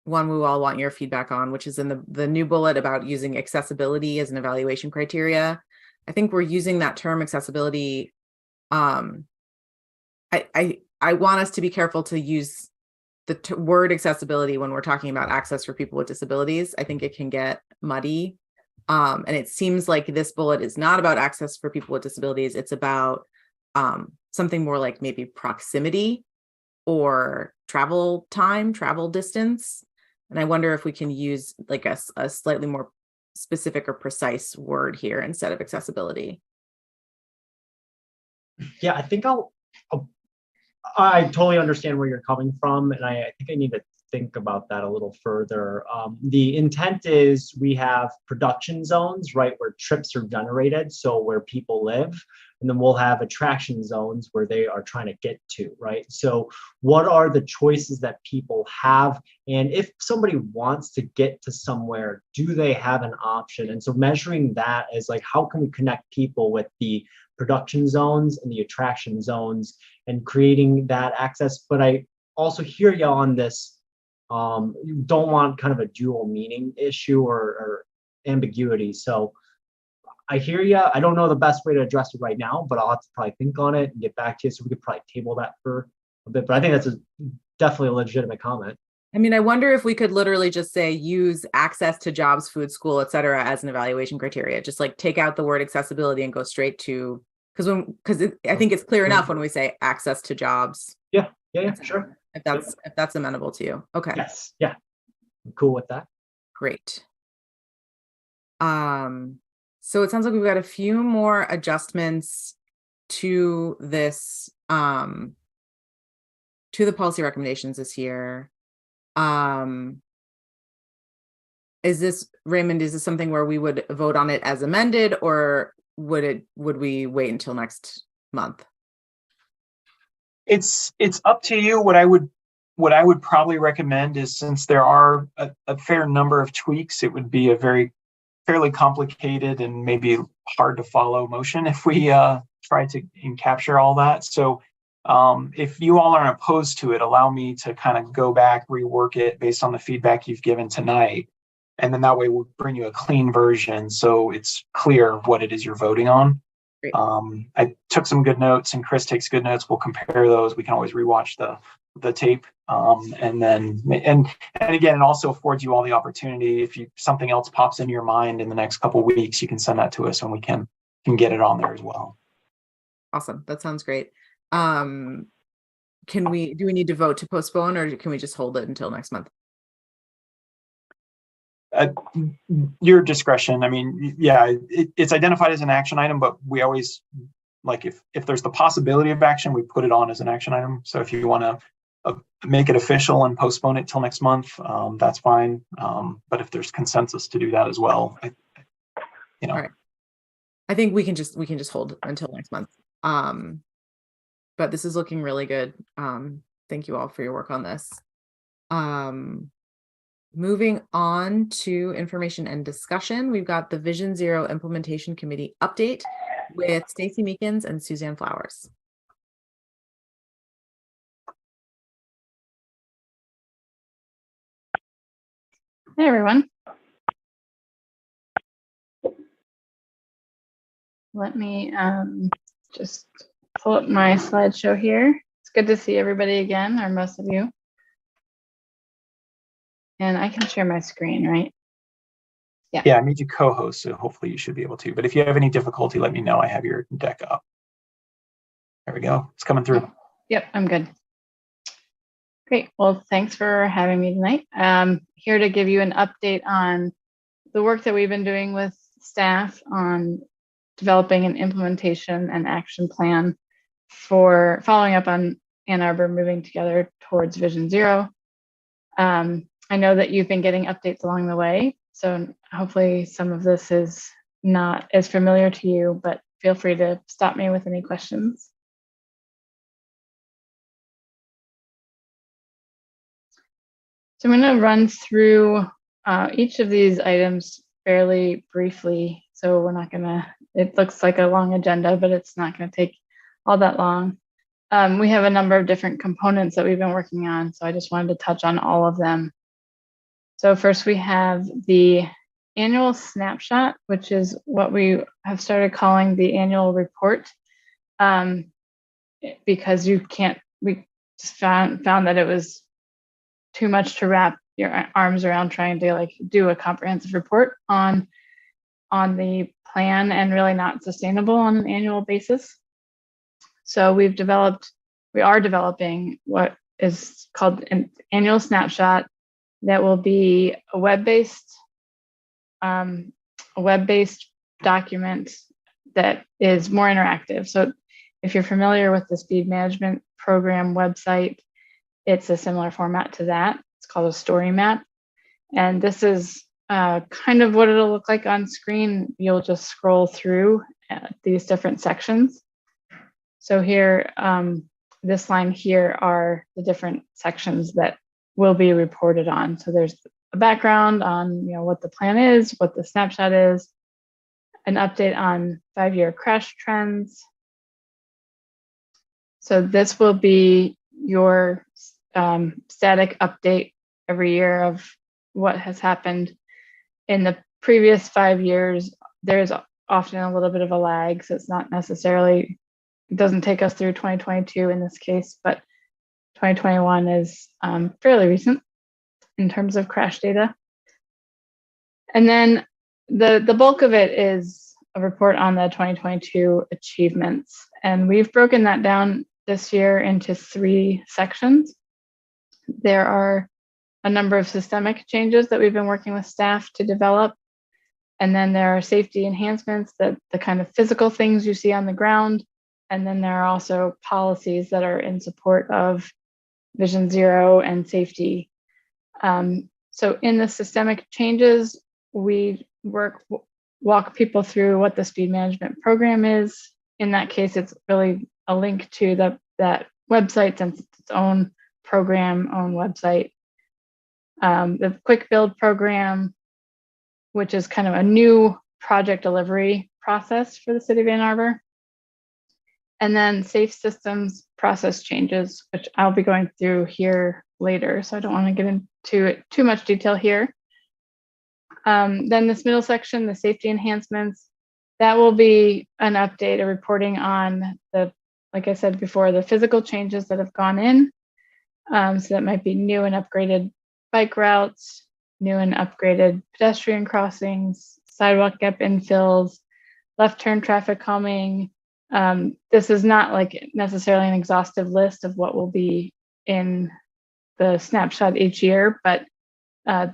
we all want your feedback on, which is in the new bullet about using accessibility as an evaluation criteria. I think we're using that term accessibility. I want us to be careful to use the word accessibility when we're talking about access for people with disabilities. I think it can get muddy. And it seems like this bullet is not about access for people with disabilities. It's about something more like maybe proximity or travel time, travel distance. And I wonder if we can use like a slightly more specific or precise word here instead of accessibility. Yeah, I think I totally understand where you're coming from, and I think I need to think about that a little further. The intent is we have production zones, right, where trips are generated, so where people live, and then we'll have attraction zones where they are trying to get to, right? So what are the choices that people have? And if somebody wants to get to somewhere, do they have an option? And so measuring that is like, how can we connect people with the production zones and the attraction zones and creating that access? But I also hear you on this. You don't want kind of a dual meaning issue or ambiguity. So I hear you. I don't know the best way to address it right now, but I'll have to probably think on it and get back to you. So we could probably table that for a bit. But I think that's definitely a legitimate comment. I mean, I wonder if we could literally just say use access to jobs, food, school, et cetera, as an evaluation criteria. Just like take out the word accessibility and go straight to, because I think it's clear enough when we say access to jobs. Yeah, sure. If that's amenable to you. Okay. Yes. Yeah. I'm cool with that. Great. So it sounds like we've got a few more adjustments to this, to the policy recommendations this year. Is this, Raymond, is this something where we would vote on it as amended, or would we wait until next month? It's up to you. What I would probably recommend is, since there are a fair number of tweaks, it would be a fairly complicated and maybe hard to follow motion if we try to capture all that. So if you all aren't opposed to it, allow me to kind of go back, rework it based on the feedback you've given tonight. And then that way we'll bring you a clean version so it's clear what it is you're voting on. Great. I took some good notes, and Chris takes good notes. We'll compare those. We can always rewatch the tape. And again, it also affords you all the opportunity. If something else pops into your mind in the next couple of weeks, you can send that to us and we can get it on there as well. Awesome. That sounds great. Do we need to vote to postpone, or can we just hold it until next month? Your discretion. I mean, yeah, it's identified as an action item, but we always, like, if there's the possibility of action, we put it on as an action item. So if you want to make it official and postpone it till next month, that's fine. But if there's consensus to do that as well, you know. All right. I think we can just hold until next month. But this is looking really good. Thank you all for your work on this. Moving on to information and discussion, we've got the Vision Zero Implementation Committee update with Stacy Meekins and Suzanne Flowers. Hey, everyone. Let me just pull up my slideshow here. It's good to see everybody again, or most of you. And I can share my screen, right? Yeah. Yeah, I made you co-host, so hopefully you should be able to. But if you have any difficulty, let me know. I have your deck up. There we go. It's coming through. Yep, I'm good. Great. Well, thanks for having me tonight. Here to give you an update on the work that we've been doing with staff on developing an implementation and action plan for following up on Ann Arbor moving together towards Vision Zero. I know that you've been getting updates along the way, so hopefully some of this is not as familiar to you, but feel free to stop me with any questions. So I'm going to run through each of these items fairly briefly. So we're not going to, it looks like a long agenda, but it's not going to take all that long. We have a number of different components that we've been working on, so I just wanted to touch on all of them. So first we have the annual snapshot, which is what we have started calling the annual report, because we just found that it was too much to wrap your arms around trying to like do a comprehensive report on the plan, and really not sustainable on an annual basis. So we are developing what is called an annual snapshot that will be a web-based document that is more interactive. So if you're familiar with the speed management program website, it's a similar format to that. It's called a story map. And this is kind of what it'll look like on screen. You'll just scroll through these different sections. So here, this line here are the different sections that will be reported on. So there's a background on what the plan is, what the snapshot is, an update on 5-year crash trends. So this will be your static update every year of what has happened in the previous 5 years. There's often a little bit of a lag, so it's not necessarily, it doesn't take us through 2022 in this case, but 2021 is fairly recent in terms of crash data. And then the bulk of it is a report on the 2022 achievements. And we've broken that down this year into 3 sections. There are a number of systemic changes that we've been working with staff to develop. And then there are safety enhancements, that the kind of physical things you see on the ground. And then there are also policies that are in support of Vision Zero and safety. So in the systemic changes, we walk people through what the speed management program is. In that case, it's really a link to that website, since it's its own program, own website. The quick build program, which is kind of a new project delivery process for the city of Ann Arbor. And then safe systems process changes, which I'll be going through here later, so I don't want to get into it too much detail here. Then this middle section, the safety enhancements, that will be an update, a reporting on like I said before, the physical changes that have gone in. So that might be new and upgraded bike routes, new and upgraded pedestrian crossings, sidewalk gap infills, left turn traffic calming. This is not like necessarily an exhaustive list of what will be in the snapshot each year, but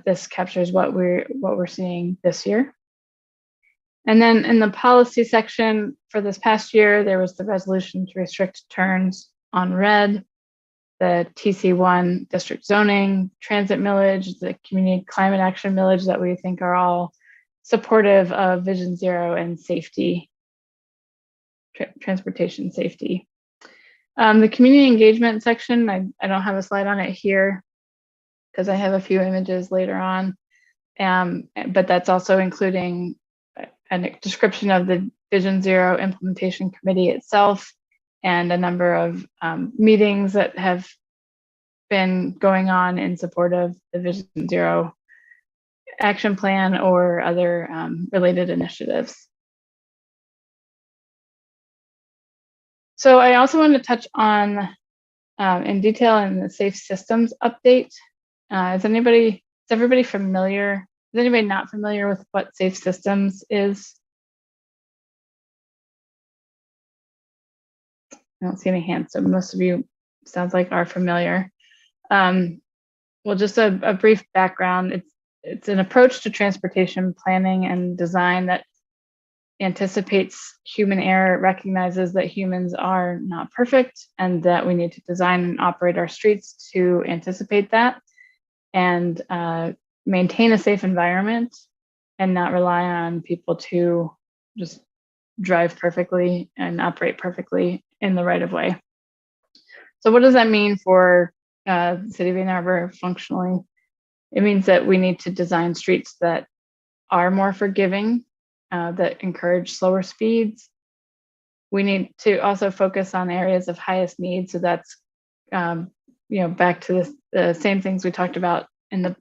this captures what we're seeing this year. And then in the policy section for this past year, there was the resolution to restrict turns on red. the TC1 district zoning, transit millage, the community climate action millage that we think are all supportive of Vision Zero and safety, transportation safety. The community engagement section, I don't have a slide on it here because I have a few images later on, but that's also including a description of the Vision Zero implementation committee itself and a number of meetings that have been going on in support of the Vision Zero action plan or other related initiatives. So I also want to touch on in detail in the safe systems update. Is everybody familiar? Is anybody not familiar with what safe systems is? I don't see any hands, so most of you sounds like are familiar. Well, just a brief background. It's an approach to transportation planning and design that anticipates human error, recognizes that humans are not perfect, and that we need to design and operate our streets to anticipate that and maintain a safe environment and not rely on people to just drive perfectly and operate perfectly in the right of way. So what does that mean for the city of Ann Arbor functionally? It means that we need to design streets that are more forgiving, that encourage slower speeds. We need to also focus on areas of highest need. So that's, back to the same things we talked about in the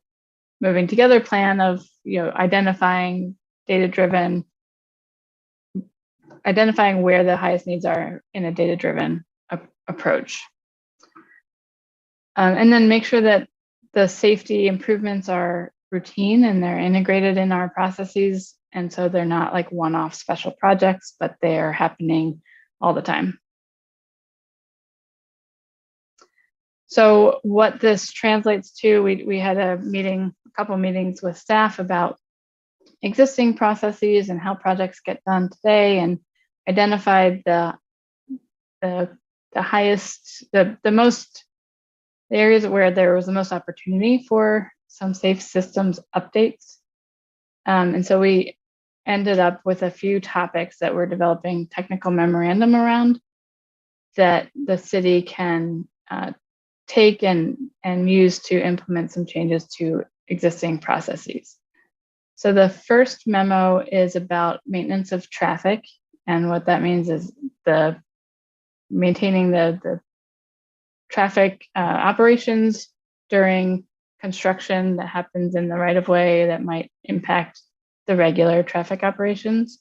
Moving Together plan of, identifying data-driven, identifying where the highest needs are in a data-driven approach. And then make sure that the safety improvements are routine and they're integrated in our processes. And so they're not like one-off special projects, but they are happening all the time. So what this translates to, we had a couple meetings with staff about existing processes and how projects get done today, and identified the areas where there was the most opportunity for some safe systems updates. And so we ended up with a few topics that we're developing technical memorandum around that the city can take and use to implement some changes to existing processes. So the first memo is about maintenance of traffic. And what that means is maintaining the traffic operations during construction that happens in the right of way that might impact the regular traffic operations.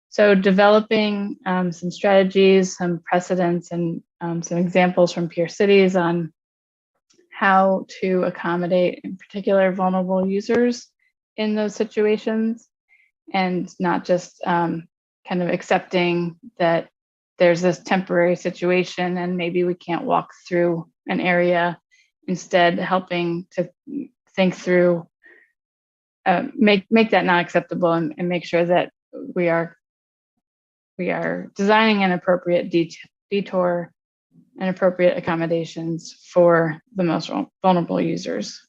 So developing some strategies, some precedents, and some examples from peer cities on how to accommodate, in particular, vulnerable users in those situations, and not just kind of accepting that there's this temporary situation and maybe we can't walk through an area. Instead, helping to think through, make that not acceptable, and make sure that we are designing an appropriate detour and appropriate accommodations for the most vulnerable users.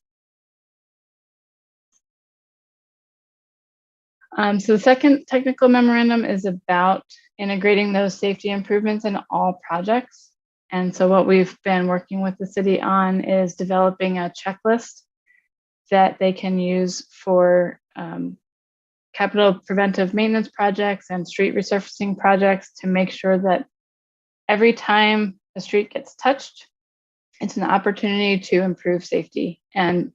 So the second technical memorandum is about integrating those safety improvements in all projects. And so what we've been working with the city on is developing a checklist that they can use for capital preventive maintenance projects and street resurfacing projects to make sure that every time a street gets touched, it's an opportunity to improve safety and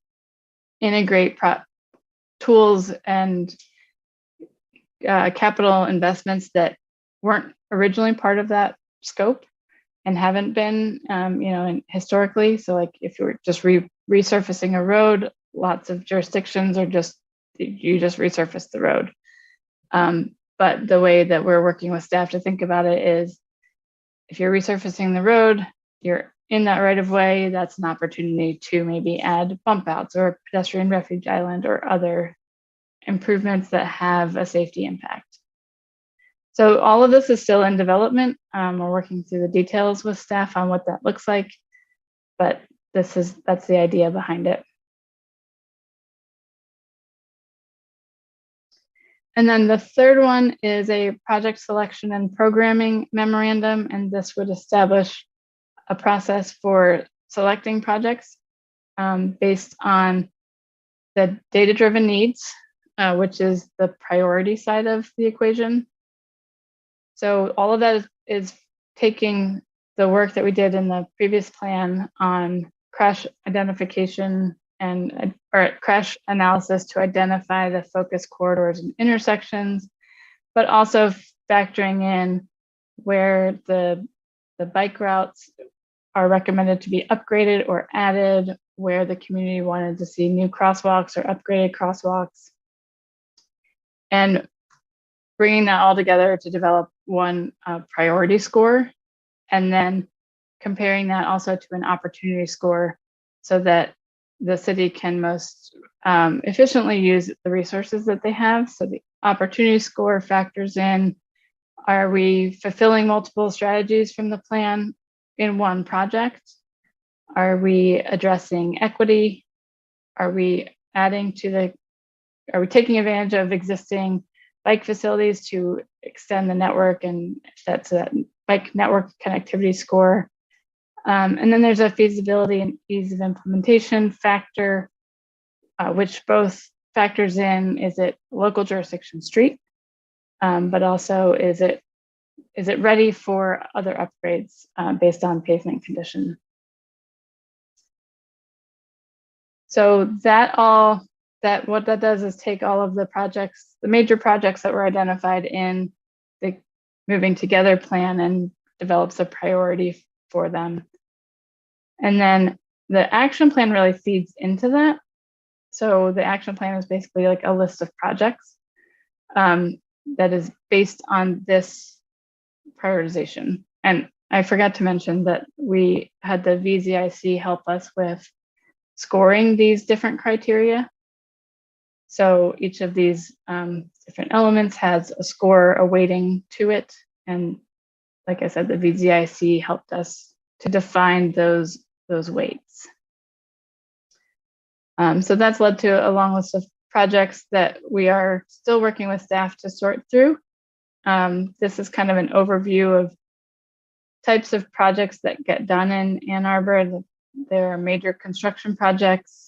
integrate tools and capital investments that weren't originally part of that scope and haven't been, historically. So like if you're just resurfacing a road, lots of jurisdictions are you just resurface the road. But the way that we're working with staff to think about it is, if you're resurfacing the road, you're in that right of way, that's an opportunity to maybe add bump outs or pedestrian refuge island or other improvements that have a safety impact. So all of this is still in development. We're working through the details with staff on what that looks like. but that's the idea behind it. And then the third one is a project selection and programming memorandum, and this would establish a process for selecting projects based on the data-driven needs, which is the priority side of the equation. So all of that is taking the work that we did in the previous plan on crash identification or crash analysis to identify the focus corridors and intersections, but also factoring in where the bike routes are recommended to be upgraded or added, where the community wanted to see new crosswalks or upgraded crosswalks, and bringing that all together to develop one priority score, and then comparing that also to an opportunity score so that the city can most efficiently use the resources that they have. So the opportunity score factors in, are we fulfilling multiple strategies from the plan in one project? Are we addressing equity? Are we are we taking advantage of existing bike facilities to extend the network? And that's a bike network connectivity score. And then there's a feasibility and ease of implementation factor, which both factors in, is it local jurisdiction street, but also is it ready for other upgrades based on pavement condition? So what that does is take all of the projects, the major projects that were identified in the Moving Together plan, and develops a priority for them. And then the action plan really feeds into that. So the action plan is basically like a list of projects that is based on this prioritization. And I forgot to mention that we had the VZIC help us with scoring these different criteria. So each of these different elements has a score, a weighting to it. And like I said, the VZIC helped us to define those weights. So that's led to a long list of projects that we are still working with staff to sort through. This is kind of an overview of types of projects that get done in Ann Arbor. There are major construction projects.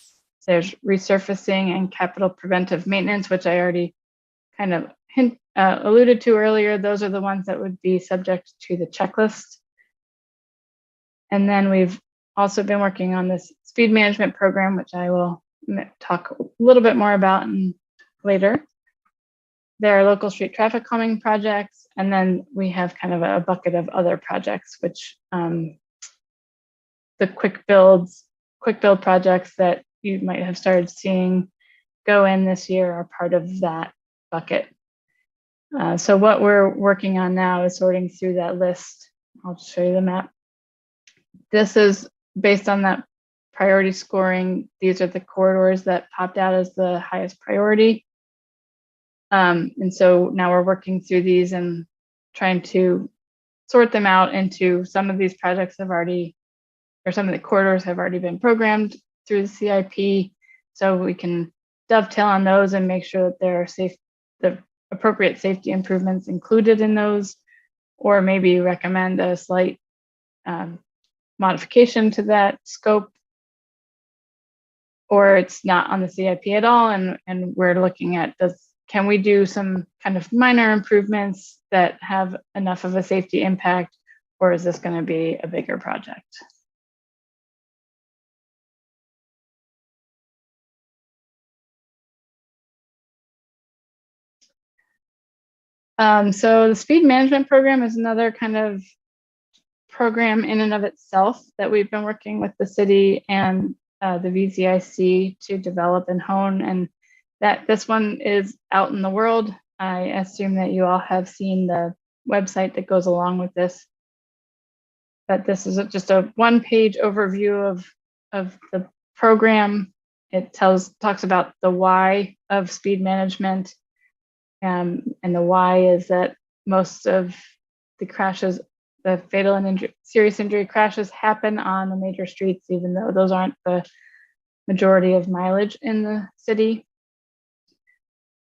There's resurfacing and capital preventive maintenance, which I already kind of alluded to earlier. Those are the ones that would be subject to the checklist. And then we've also been working on this speed management program, which I will talk a little bit more about later. There are local street traffic calming projects, and then we have kind of a bucket of other projects, which the quick build projects that you might have started seeing go in this year are part of that bucket. So what we're working on now is sorting through that list. I'll just show you the map. This is based on that priority scoring. These are the corridors that popped out as the highest priority. And so now we're working through these and trying to sort them out into, some of these projects have already, or some of the corridors have already been programmed through the CIP. So we can dovetail on those and make sure that there are the appropriate safety improvements included in those, or maybe recommend a slight modification to that scope, or it's not on the CIP at all, and we're looking at, can we do some kind of minor improvements that have enough of a safety impact, or is this going to be a bigger project? So the speed management program is another kind of program in and of itself that we've been working with the city and the VZIC to develop and hone, and that this one is out in the world. I assume that you all have seen the website that goes along with this, but this is just a one-page overview of the program. It talks about the why of speed management, and the why is that most of the crashes the fatal and serious injury crashes happen on the major streets, even though those aren't the majority of mileage in the city.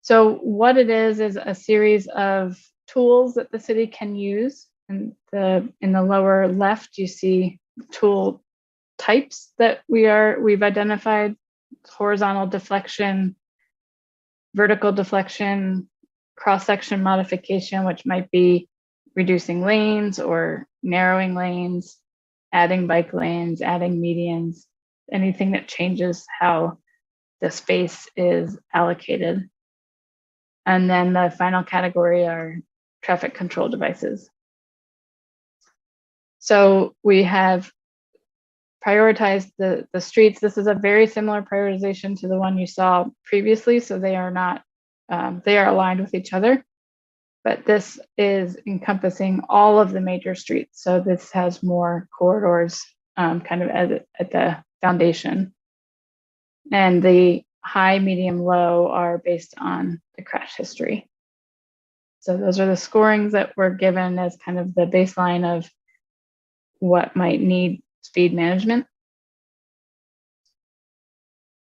So what it is a series of tools that the city can use. And in the lower left, you see tool types that we've identified: horizontal deflection, vertical deflection, cross-section modification, which might be reducing lanes or narrowing lanes, adding bike lanes, adding medians, anything that changes how the space is allocated. And then the final category are traffic control devices. So we have prioritized the streets. This is a very similar prioritization to the one you saw previously. So they are not, they are aligned with each other, but this is encompassing all of the major streets. So this has more corridors kind of at the foundation. And the high, medium, low are based on the crash history. So those are the scorings that were given as kind of the baseline of what might need speed management.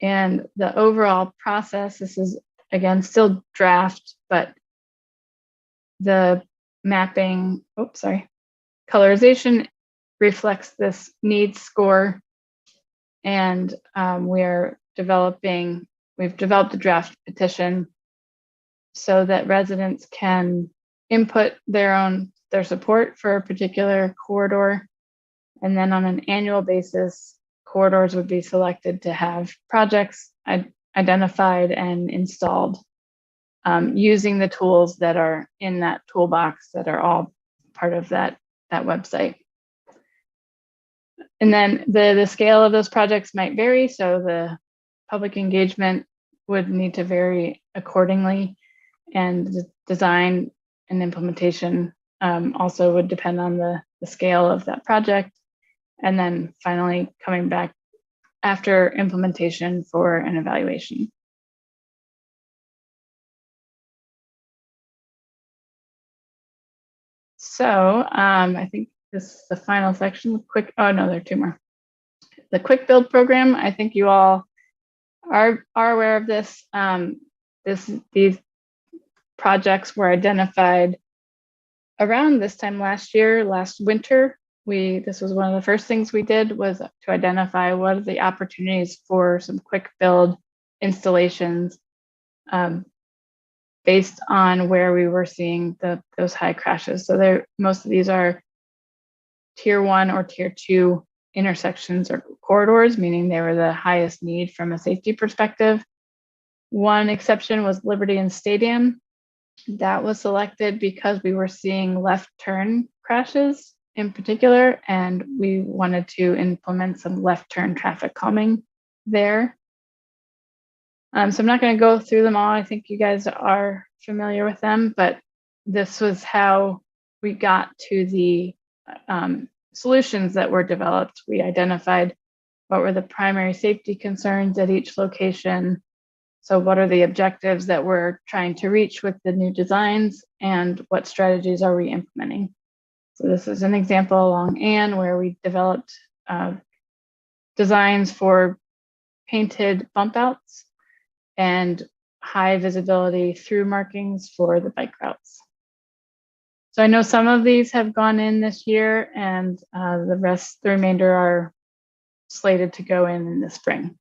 And the overall process, this is again still draft, but the mapping, colorization reflects this needs score. And we've developed a draft petition so that residents can input their support for a particular corridor. And then on an annual basis, corridors would be selected to have projects identified and installed using the tools that are in that toolbox that are all part of that website. And then the scale of those projects might vary. So the public engagement would need to vary accordingly. And the design and implementation also would depend on the scale of that project. And then finally coming back after implementation for an evaluation. So I think this is the final section. Oh no, there are two more. The quick build program, I think you all are aware of this. These projects were identified around this time last winter. This was one of the first things we did, was to identify what are the opportunities for some quick build installations based on where we were seeing those high crashes. So most of these are tier 1 or tier 2 intersections or corridors, meaning they were the highest need from a safety perspective. One exception was Liberty and Stadium. That was selected because we were seeing left turn crashes in particular, and we wanted to implement some left turn traffic calming there. So I'm not going to go through them all. I think you guys are familiar with them, but this was how we got to the solutions that were developed. We identified what were the primary safety concerns at each location. So what are the objectives that we're trying to reach with the new designs, and what strategies are we implementing? So this is an example along Ann where we developed designs for painted bump outs and high visibility through markings for the bike routes. So I know some of these have gone in this year, and the remainder are slated to go in the spring.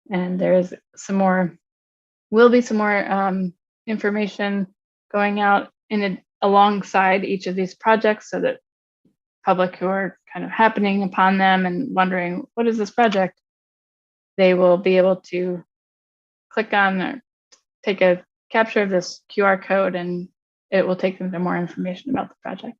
And there's will be some more information going out alongside each of these projects, so that public who are kind of happening upon them and wondering, what is this project? They will be able to click on or take a capture of this QR code, and it will take them to more information about the project.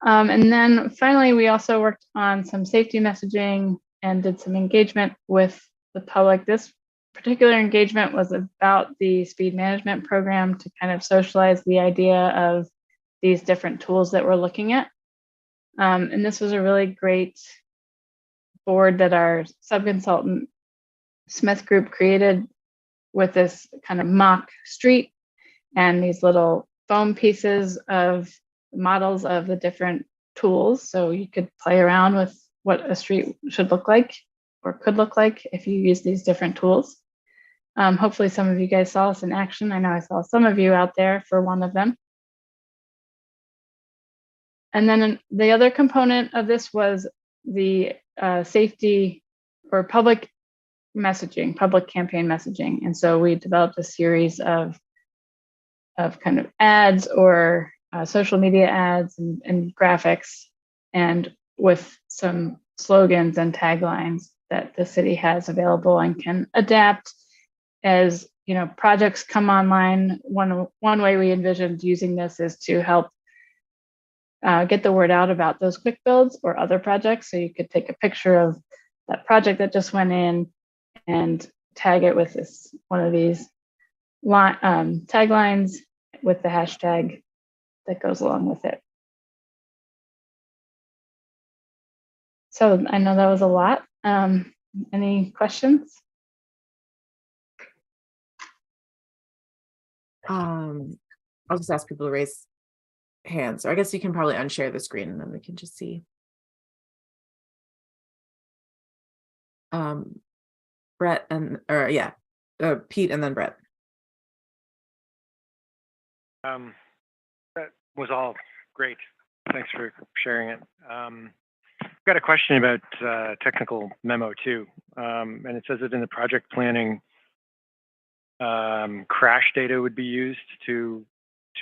And then finally, we also worked on some safety messaging and did some engagement with the public. This particular engagement was about the speed management program to kind of socialize the idea of these different tools that we're looking at. And this was a really great board that our subconsultant Smith Group created with this kind of mock street and these little foam pieces of models of the different tools. So you could play around with what a street should look like or could look like if you use these different tools. Hopefully some of you guys saw us in action. I know I saw some of you out there for one of them. And then the other component of this was the safety or public messaging, public campaign messaging. And so we developed a series of kind of ads or social media ads and graphics, and with some slogans and taglines that the city has available and can adapt as projects come online. One way we envisioned using this is to help get the word out about those quick builds or other projects. So you could take a picture of that project that just went in and tag it with one of these taglines with the hashtag that goes along with it. So I know that was a lot. Any questions? I'll just ask people to raise hands, or I guess you can probably unshare the screen and then we can just see. Brett Pete and then Brett. That was all great. Thanks for sharing it. I've got a question about technical memo too. And it says that in the project planning, crash data would be used to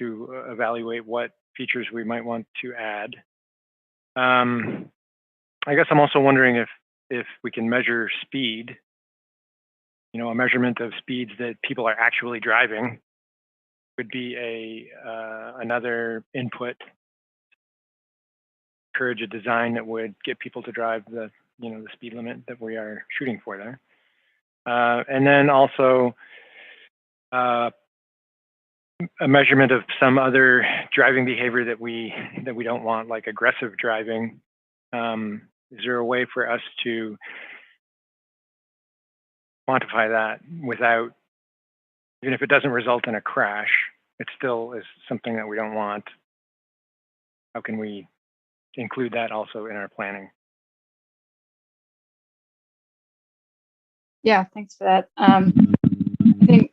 evaluate what features we might want to add. I guess I'm also wondering if we can measure speed, a measurement of speeds that people are actually driving would be another input. Encourage a design that would get people to drive the speed limit that we are shooting for there. And then also a measurement of some other driving behavior that we don't want, like aggressive driving. Is there a way for us to quantify that without, even if it doesn't result in a crash, it still is something that we don't want? How can we include that also in our planning? Yeah, thanks for that. I think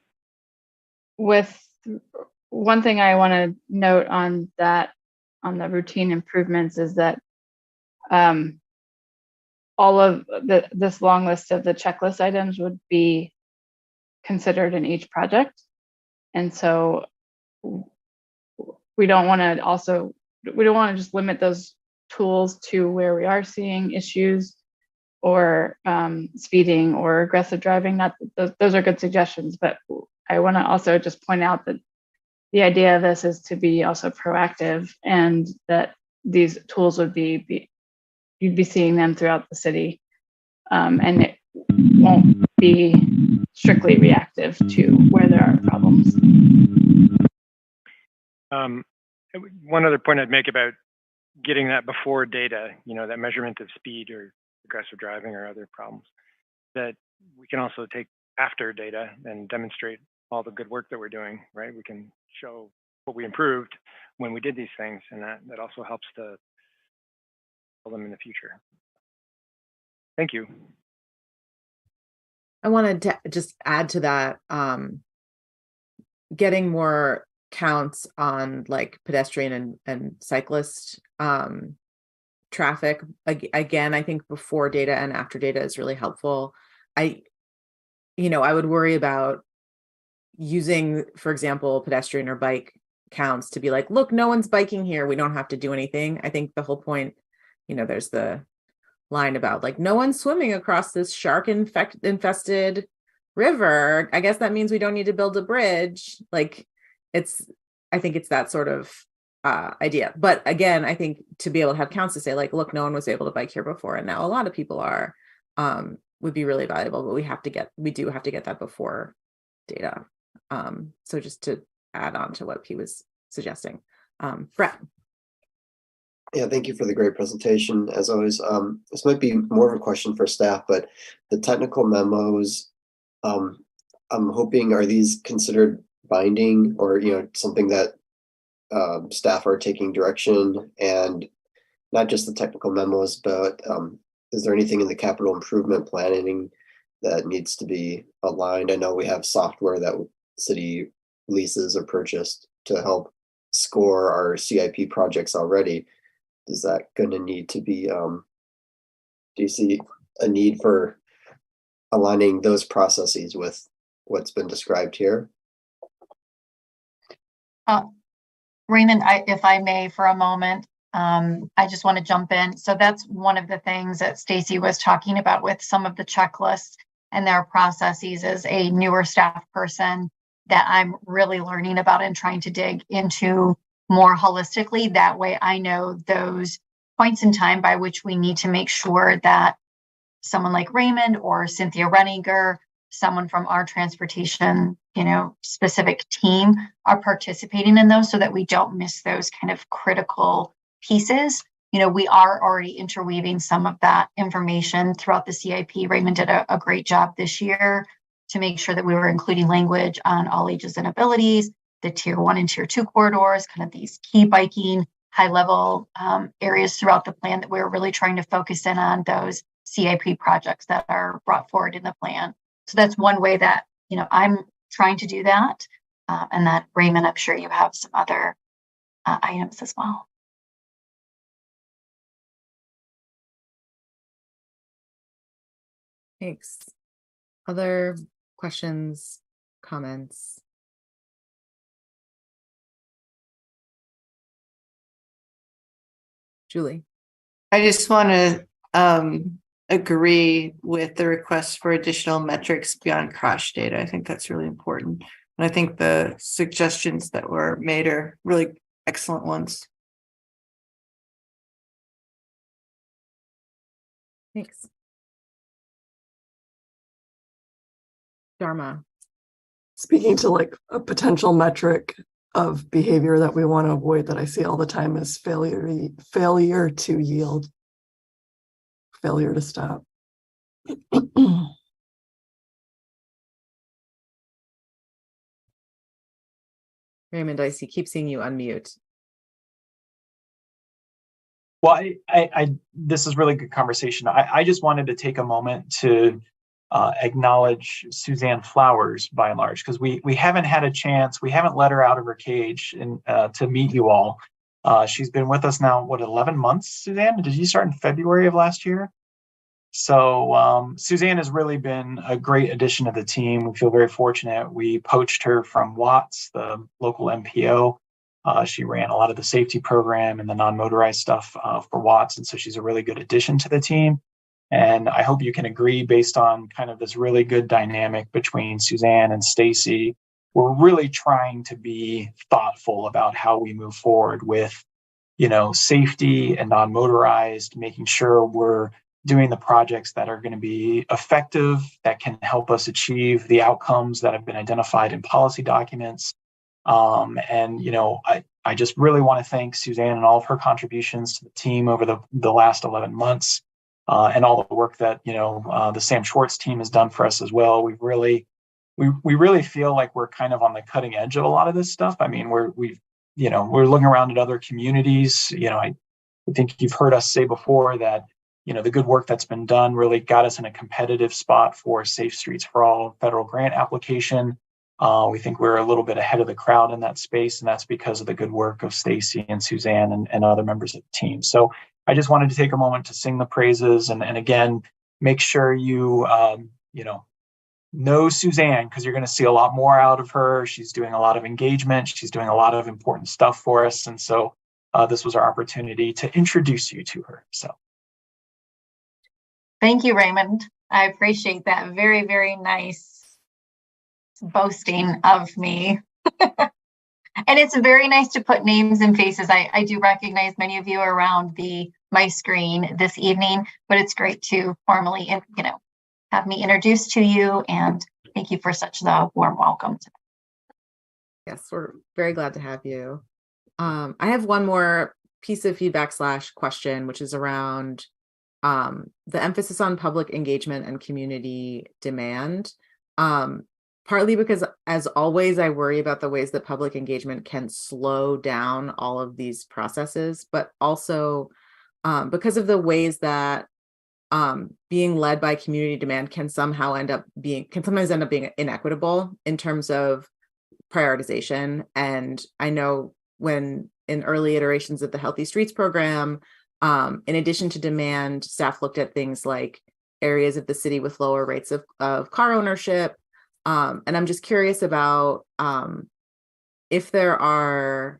with one thing I want to note on that, on the routine improvements, is that all of this long list of the checklist items would be considered in each project. And so we don't want to just limit those tools to where we are seeing issues or speeding or aggressive driving. Not those are good suggestions, but I want to also just point out that the idea of this is to be also proactive, and that these tools would you'd be seeing them throughout the city, and it won't be strictly reactive to where there are problems. One other point I'd make about getting that before data, that measurement of speed or aggressive driving or other problems, that we can also take after data and demonstrate all the good work that we're doing, right? We can show what we improved when we did these things, and that also helps to tell them in the future. Thank you. I wanted to just add to that, getting more counts on like pedestrian and cyclist traffic. Again, I think before data and after data is really helpful. I would worry about using, for example, pedestrian or bike counts to be like, look, no one's biking here, we don't have to do anything. I think the whole point, there's the line about like, no one's swimming across this shark infested river. I guess that means we don't need to build a bridge. Like, I think it's that sort of idea. But again, I think to be able to have counts to say like, look, no one was able to bike here before, and now a lot of people are, would be really valuable. But we do have to get that before data. So just to add on to what P was suggesting. Brett. Yeah, thank you for the great presentation, as always. This might be more of a question for staff, but the technical memos, I'm hoping, are these considered binding or, something that staff are taking direction, and not just the technical memos, but is there anything in the capital improvement planning that needs to be aligned? I know we have software that city leases or purchased to help score our CIP projects already. Is that going to need to be, do you see a need for aligning those processes with what's been described here? Raymond, if I may for a moment, I just want to jump in. So that's one of the things that Stacy was talking about with some of the checklists and their processes as a newer staff person that I'm really learning about and trying to dig into more holistically. That way I know those points in time by which we need to make sure that someone like Raymond or Cynthia Renninger, someone from our transportation, specific team are participating in those so that we don't miss those kind of critical pieces. We are already interweaving some of that information throughout the CIP. Raymond did a great job this year to make sure that we were including language on all ages and abilities, the tier 1 and tier 2 corridors, kind of these key biking, high level areas throughout the plan that we're really trying to focus in on those CIP projects that are brought forward in the plan. So that's one way that, I'm trying to do that. And that, Raymond, I'm sure you have some other items as well. Thanks. Other questions, comments? Julie. I just want to agree with the request for additional metrics beyond crash data. I think that's really important. And I think the suggestions that were made are really excellent ones. Thanks. Dharma. Speaking to like a potential metric of behavior that we want to avoid that I see all the time is failure to yield, failure to stop. Raymond, I keep seeing you unmute. Well, this is really good conversation. I just wanted to take a moment to acknowledge Suzanne Flowers by and large, because we haven't had a chance, we haven't let her out of her cage and to meet you all. She's been with us now, 11 months, Suzanne? Did you start in February of last year? So Suzanne has really been a great addition to the team. We feel very fortunate. We poached her from Watts, the local MPO. She ran a lot of the safety program and the non-motorized stuff for Watts, and so she's a really good addition to the team. And I hope you can agree, based on kind of this really good dynamic between Suzanne and Stacy, we're really trying to be thoughtful about how we move forward with, safety and non-motorized, making sure we're doing the projects that are going to be effective, that can help us achieve the outcomes that have been identified in policy documents. I just really want to thank Suzanne and all of her contributions to the team over the last 11 months. And all the work that the Sam Schwartz team has done for us as well. We really feel like we're kind of on the cutting edge of a lot of this stuff. I mean, we're looking around at other communities. I think you've heard us say before that the good work that's been done really got us in a competitive spot for Safe Streets for All federal grant application. We think we're a little bit ahead of the crowd in that space, and that's because of the good work of Stacy and Suzanne and other members of the team. So I just wanted to take a moment to sing the praises and again, make sure you, know Suzanne, because you're going to see a lot more out of her. She's doing a lot of engagement. She's doing a lot of important stuff for us. And so this was our opportunity to introduce you to her. So. Thank you, Raymond. I appreciate that. Very, very nice boasting of me. And it's very nice to put names and faces. I do recognize many of you around my screen this evening, but it's great to formally, have me introduced to you, and thank you for such the warm welcome. Yes, we're very glad to have you. I have one more piece of feedback / question, which is around the emphasis on public engagement and community demand. partly because, as always, I worry about the ways that public engagement can slow down all of these processes, but also because of the ways that being led by community demand can sometimes end up being inequitable in terms of prioritization. And I know when in early iterations of the Healthy Streets program, in addition to demand, staff looked at things like areas of the city with lower rates of car ownership. And I'm just curious about if there are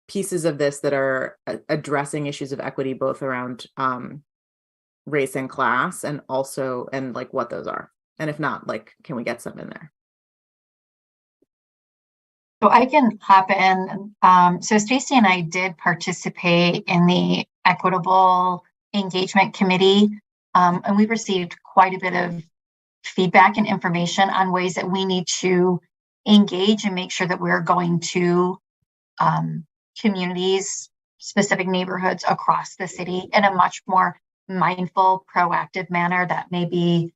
pieces of this that are addressing issues of equity, both around race and class, and also, and like what those are. And if not, like, can we get some in there? So I can hop in. So Stacy and I did participate in the Equitable Engagement Committee, and we received quite a bit of feedback and information on ways that we need to engage and make sure that we're going to communities, specific neighborhoods across the city in a much more mindful, proactive manner. That may be,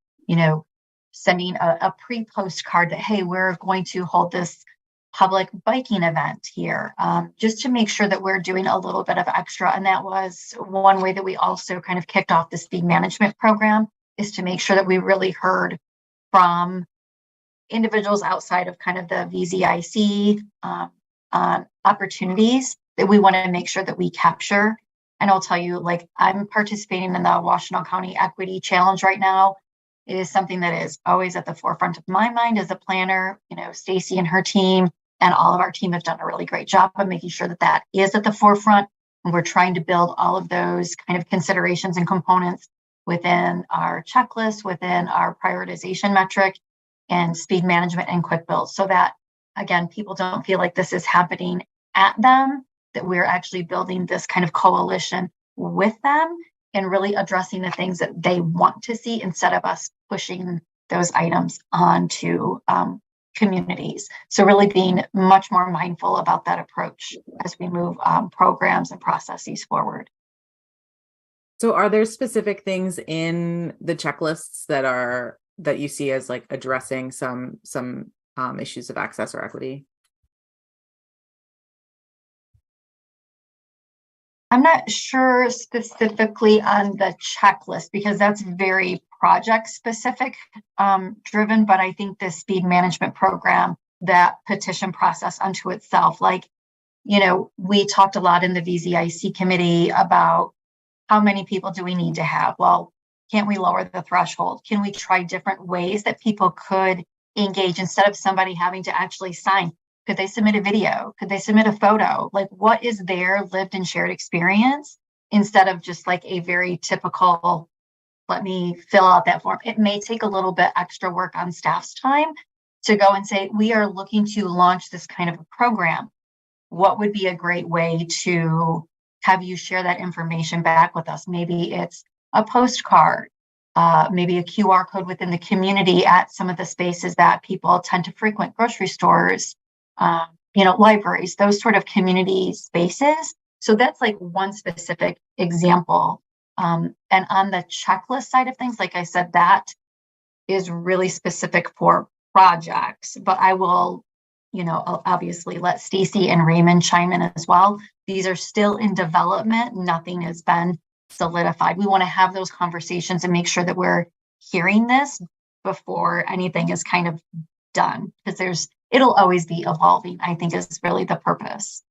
sending a pre-postcard that, hey, we're going to hold this public biking event here, just to make sure that we're doing a little bit of extra. And that was one way that we also kind of kicked off the speed management program, is to make sure that we really heard from individuals outside of kind of the VZIC opportunities that we want to make sure that we capture. And I'll tell you, like, I'm participating in the Washtenaw County Equity Challenge right now. It is something that is always at the forefront of my mind as a planner. Stacy and her team and all of our team have done a really great job of making sure that that is at the forefront. And we're trying to build all of those kind of considerations and components within our checklist, within our prioritization metric and speed management and quick builds, so that, again, people don't feel like this is happening at them, that we're actually building this kind of coalition with them and really addressing the things that they want to see, instead of us pushing those items onto communities. So really being much more mindful about that approach as we move programs and processes forward. So are there specific things in the checklists that you see as like addressing some issues of access or equity? I'm not sure specifically on the checklist, because that's very project specific driven, but I think the speed management program, that petition process unto itself, we talked a lot in the VZIC committee about how many people do we need to have? Well, can't we lower the threshold? Can we try different ways that people could engage instead of somebody having to actually sign? Could they submit a video? Could they submit a photo? Like, what is their lived and shared experience, instead of just like a very typical, let me fill out that form. It may take a little bit extra work on staff's time to go and say, we are looking to launch this kind of a program. What would be a great way to have you share that information back with us? Maybe it's a postcard, maybe a QR code within the community at some of the spaces that people tend to frequent, grocery stores, libraries, those sort of community spaces. So that's like one specific example. And on the checklist side of things, like I said, that is really specific for projects, but I will, I'll obviously let Stacy and Raymond chime in as well. These are still in development. Nothing has been solidified. We want to have those conversations and make sure that we're hearing this before anything is kind of done, because it'll always be evolving, I think, is really the purpose.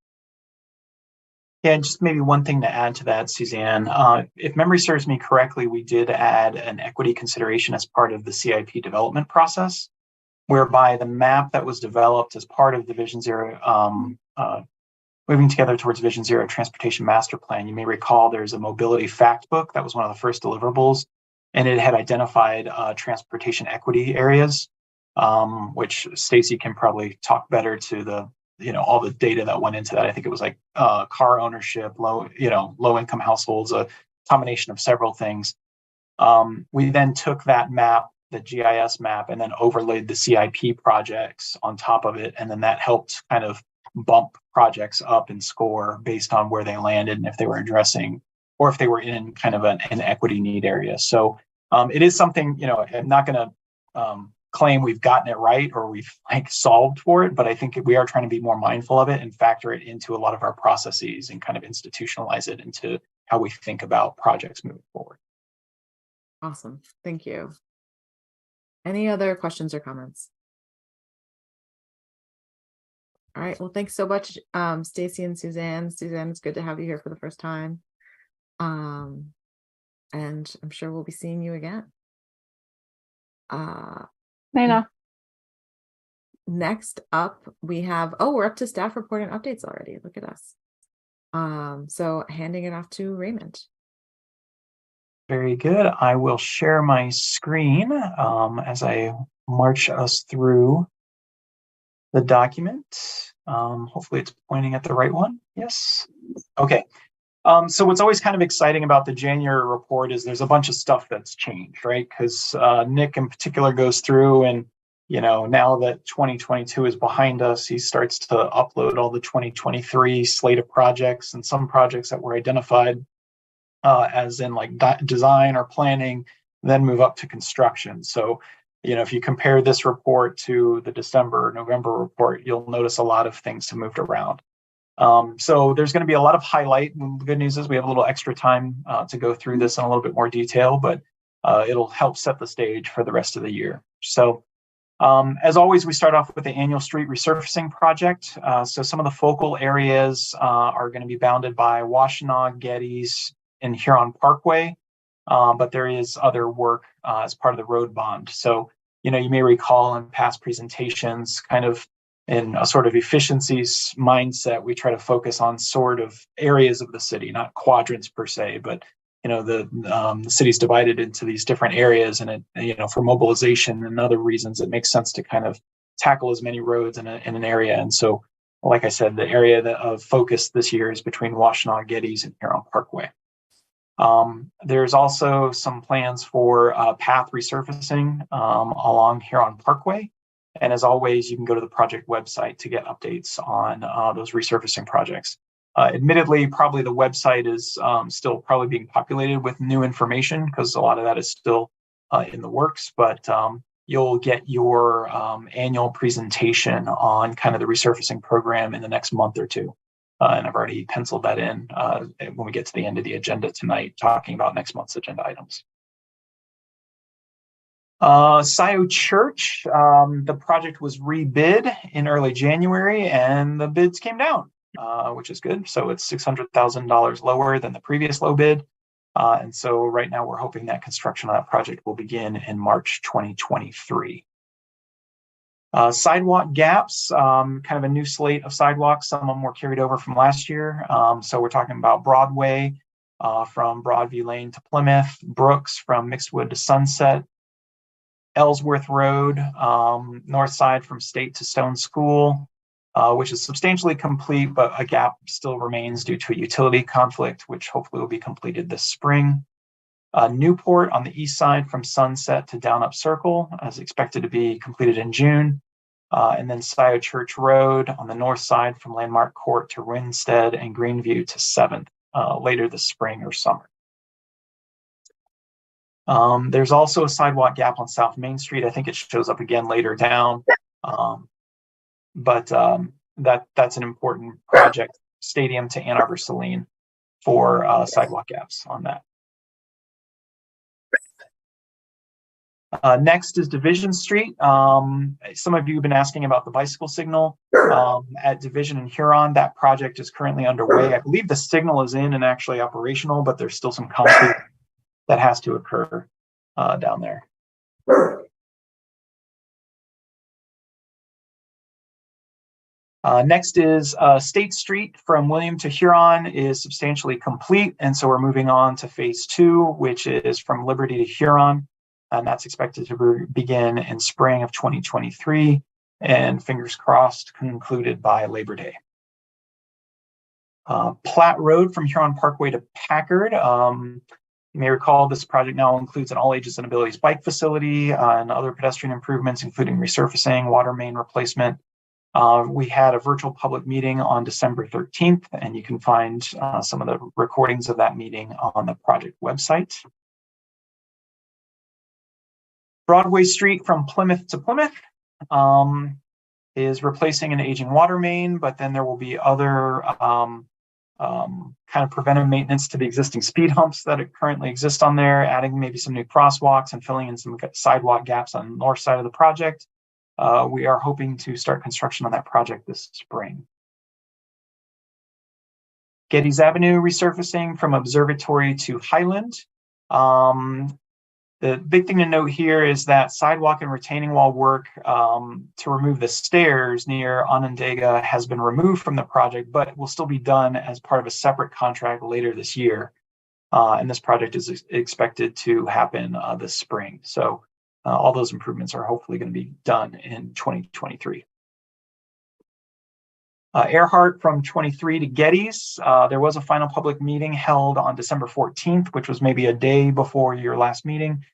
Yeah, and just maybe one thing to add to that, Suzanne, if memory serves me correctly, we did add an equity consideration as part of the CIP development process, whereby the map that was developed as part of the Vision Zero, moving together towards Vision Zero Transportation Master Plan, you may recall there's a mobility fact book that was one of the first deliverables, and it had identified transportation equity areas, which Stacy can probably talk better to the, all the data that went into that. I think it was like car ownership, low income households, a combination of several things. We then took that map, the GIS map, and then overlaid the CIP projects on top of it. And then that helped kind of bump projects up in score based on where they landed and if they were addressing, or if they were in kind of an equity need area. So it is something, I'm not going to claim we've gotten it right or we've like solved for it, but I think we are trying to be more mindful of it and factor it into a lot of our processes and kind of institutionalize it into how we think about projects moving forward. Awesome. Thank you. Any other questions or comments? All right. Well, thanks so much, Stacy and Suzanne. Suzanne, it's good to have you here for the first time. And I'm sure we'll be seeing you again. I know. Next up, we have, we're up to staff report and updates already. Look at us. So handing it off to Raymond. Very good. I will share my screen as I march us through the document. Hopefully it's pointing at the right one. Yes. Okay. So what's always kind of exciting about the January report is there's a bunch of stuff that's changed, right? Because Nick in particular goes through and, now that 2022 is behind us, he starts to upload all the 2023 slate of projects, and some projects that were identified as in like design or planning, then move up to construction. So, if you compare this report to the November report, you'll notice a lot of things have moved around. So there's going to be a lot of highlight. And the good news is we have a little extra time to go through this in a little bit more detail, but it'll help set the stage for the rest of the year. So as always, we start off with the annual street resurfacing project. So some of the focal areas are going to be bounded by Washtenaw, Geddes, and Huron Parkway, but there is other work as part of the road bond. So, you may recall in past presentations, kind of in a sort of efficiencies mindset, we try to focus on sort of areas of the city, not quadrants per se, but the city's divided into these different areas, and it, for mobilization and other reasons, it makes sense to kind of tackle as many roads in an area. And so, like I said, the area of focus this year is between Washtenaw, Geddes, and Huron Parkway. There's also some plans for path resurfacing along Huron Parkway. And as always, you can go to the project website to get updates on those resurfacing projects. Admittedly, probably the website is still probably being populated with new information because a lot of that is still in the works, but you'll get your annual presentation on kind of the resurfacing program in the next month or two. And I've already penciled that in when we get to the end of the agenda tonight, talking about next month's agenda items. Scioto Church, the project was rebid in early January and the bids came down, which is good. So it's $600,000 lower than the previous low bid. And so right now we're hoping that construction on that project will begin in March 2023. Sidewalk gaps, kind of a new slate of sidewalks. Some of them were carried over from last year. So we're talking about Broadway from Broadview Lane to Plymouth, Brooks from Mixedwood to Sunset, Ellsworth Road, north side from State to Stone School, which is substantially complete, but a gap still remains due to a utility conflict, which hopefully will be completed this spring. Newport on the east side from Sunset to Down Up Circle is expected to be completed in June. And then Scioto Church Road on the north side from Landmark Court to Winstead and Greenview to 7th later this spring or summer. There's also a sidewalk gap on South Main Street. I think it shows up again later down. But that's an important project, Stadium to Ann Arbor Saline, for sidewalk gaps on that. Next is Division Street. Some of you have been asking about the bicycle signal at Division and Huron. That project is currently underway. I believe the signal is in and actually operational, but there's still some concrete that has to occur down there. Next is State Street from William to Huron is substantially complete. And so we're moving on to phase 2, which is from Liberty to Huron. And that's expected to begin in spring of 2023 and fingers crossed concluded by Labor Day. Platte Road from Huron Parkway to Packard. You may recall this project now includes an all ages and abilities bike facility and other pedestrian improvements, including resurfacing, water main replacement. We had a virtual public meeting on December 13th, and you can find some of the recordings of that meeting on the project website. Broadway Street from Plymouth to Plymouth is replacing an aging water main, but then there will be other kind of preventive maintenance to the existing speed humps that currently exist on there, adding maybe some new crosswalks and filling in some sidewalk gaps on the north side of the project. We are hoping to start construction on that project this spring. Geddes Avenue resurfacing from Observatory to Highland. The big thing to note here is that sidewalk and retaining wall work to remove the stairs near Onondaga has been removed from the project, but will still be done as part of a separate contract later this year. And this project is expected to happen this spring. So all those improvements are hopefully going to be done in 2023. Earhart from 23 to Geddes. There was a final public meeting held on December 14th, which was maybe a day before your last meeting.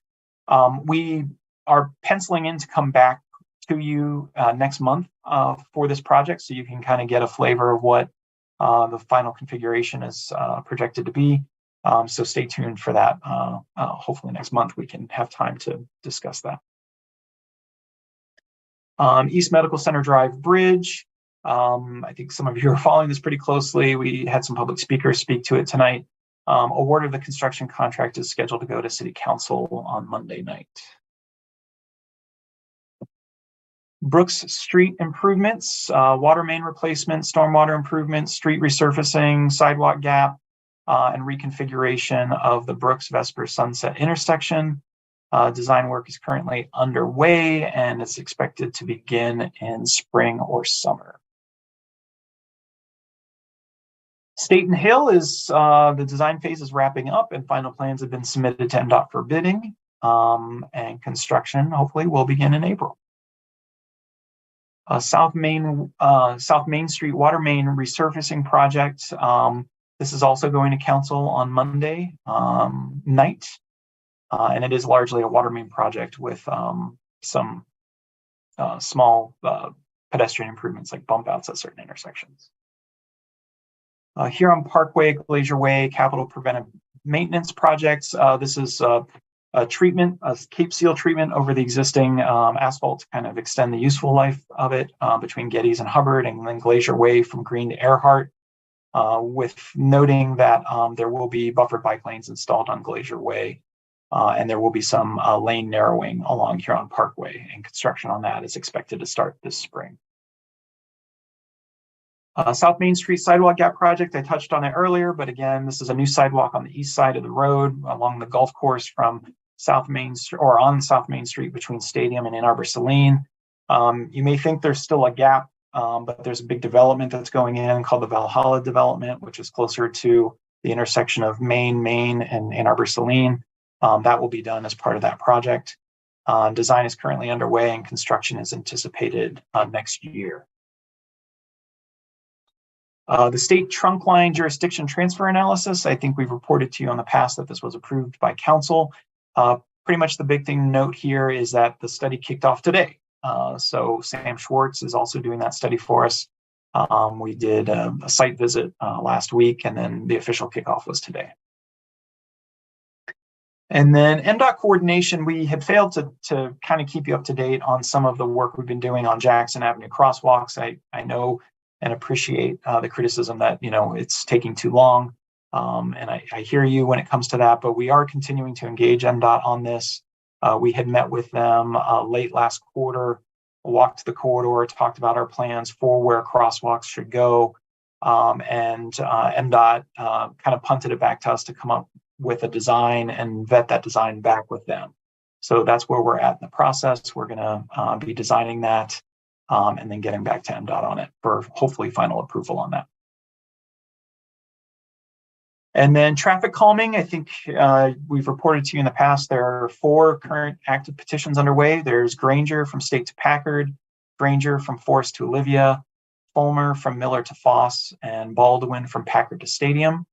We are penciling in to come back to you next month for this project, so you can kind of get a flavor of what the final configuration is projected to be. So stay tuned for that. Hopefully next month we can have time to discuss that. East Medical Center Drive Bridge. I think some of you are following this pretty closely. We had some public speakers speak to it tonight. Award of the construction contract is scheduled to go to City Council on Monday night. Brooks Street improvements, water main replacement, stormwater improvements, street resurfacing, sidewalk gap, and reconfiguration of the Brooks Vesper Sunset intersection. Design work is currently underway and it's expected to begin in spring or summer. Staten Hill is the design phase is wrapping up and final plans have been submitted to MDOT for bidding, and construction hopefully will begin in April. South Main Street water main resurfacing project. This is also going to council on Monday night, and it is largely a water main project with some small pedestrian improvements like bump outs at certain intersections. Here on Parkway, Glacier Way, capital preventive maintenance projects. This is a treatment, a Cape Seal treatment over the existing asphalt to kind of extend the useful life of it between Geddes and Hubbard, and then Glacier Way from Green to Earhart, with noting that there will be buffered bike lanes installed on Glacier Way, and there will be some lane narrowing along Huron Parkway, and construction on that is expected to start this spring. South Main Street sidewalk gap project, I touched on it earlier, but again, this is a new sidewalk on the east side of the road along the golf course from South Main Street, or on South Main Street between Stadium and Ann Arbor Saline. You may think there's still a gap, but there's a big development that's going in called the Valhalla development, which is closer to the intersection of Main and Ann Arbor Saline. That will be done as part of that project. Design is currently underway and construction is anticipated next year. The state trunk line jurisdiction transfer analysis, I think we've reported to you in the past that this was approved by council. Pretty much the big thing to note here is that the study kicked off today. So Sam Schwartz is also doing that study for us. We did a site visit last week, and then the official kickoff was today. And then MDOT coordination, we had failed to kind of keep you up to date on some of the work we've been doing on Jackson Avenue crosswalks. I know and appreciate the criticism that, it's taking too long. And I hear you when it comes to that, but we are continuing to engage MDOT on this. We had met with them late last quarter, walked the corridor, talked about our plans for where crosswalks should go. And MDOT kind of punted it back to us to come up with a design and vet that design back with them. So that's where we're at in the process. We're going to be designing that and then getting back to MDOT on it for hopefully final approval on that. And then traffic calming, I think we've reported to you in the past, there are 4 current active petitions underway. There's Granger from State to Packard, Granger from Forest to Olivia, Fulmer from Miller to Foss, and Baldwin from Packard to Stadium.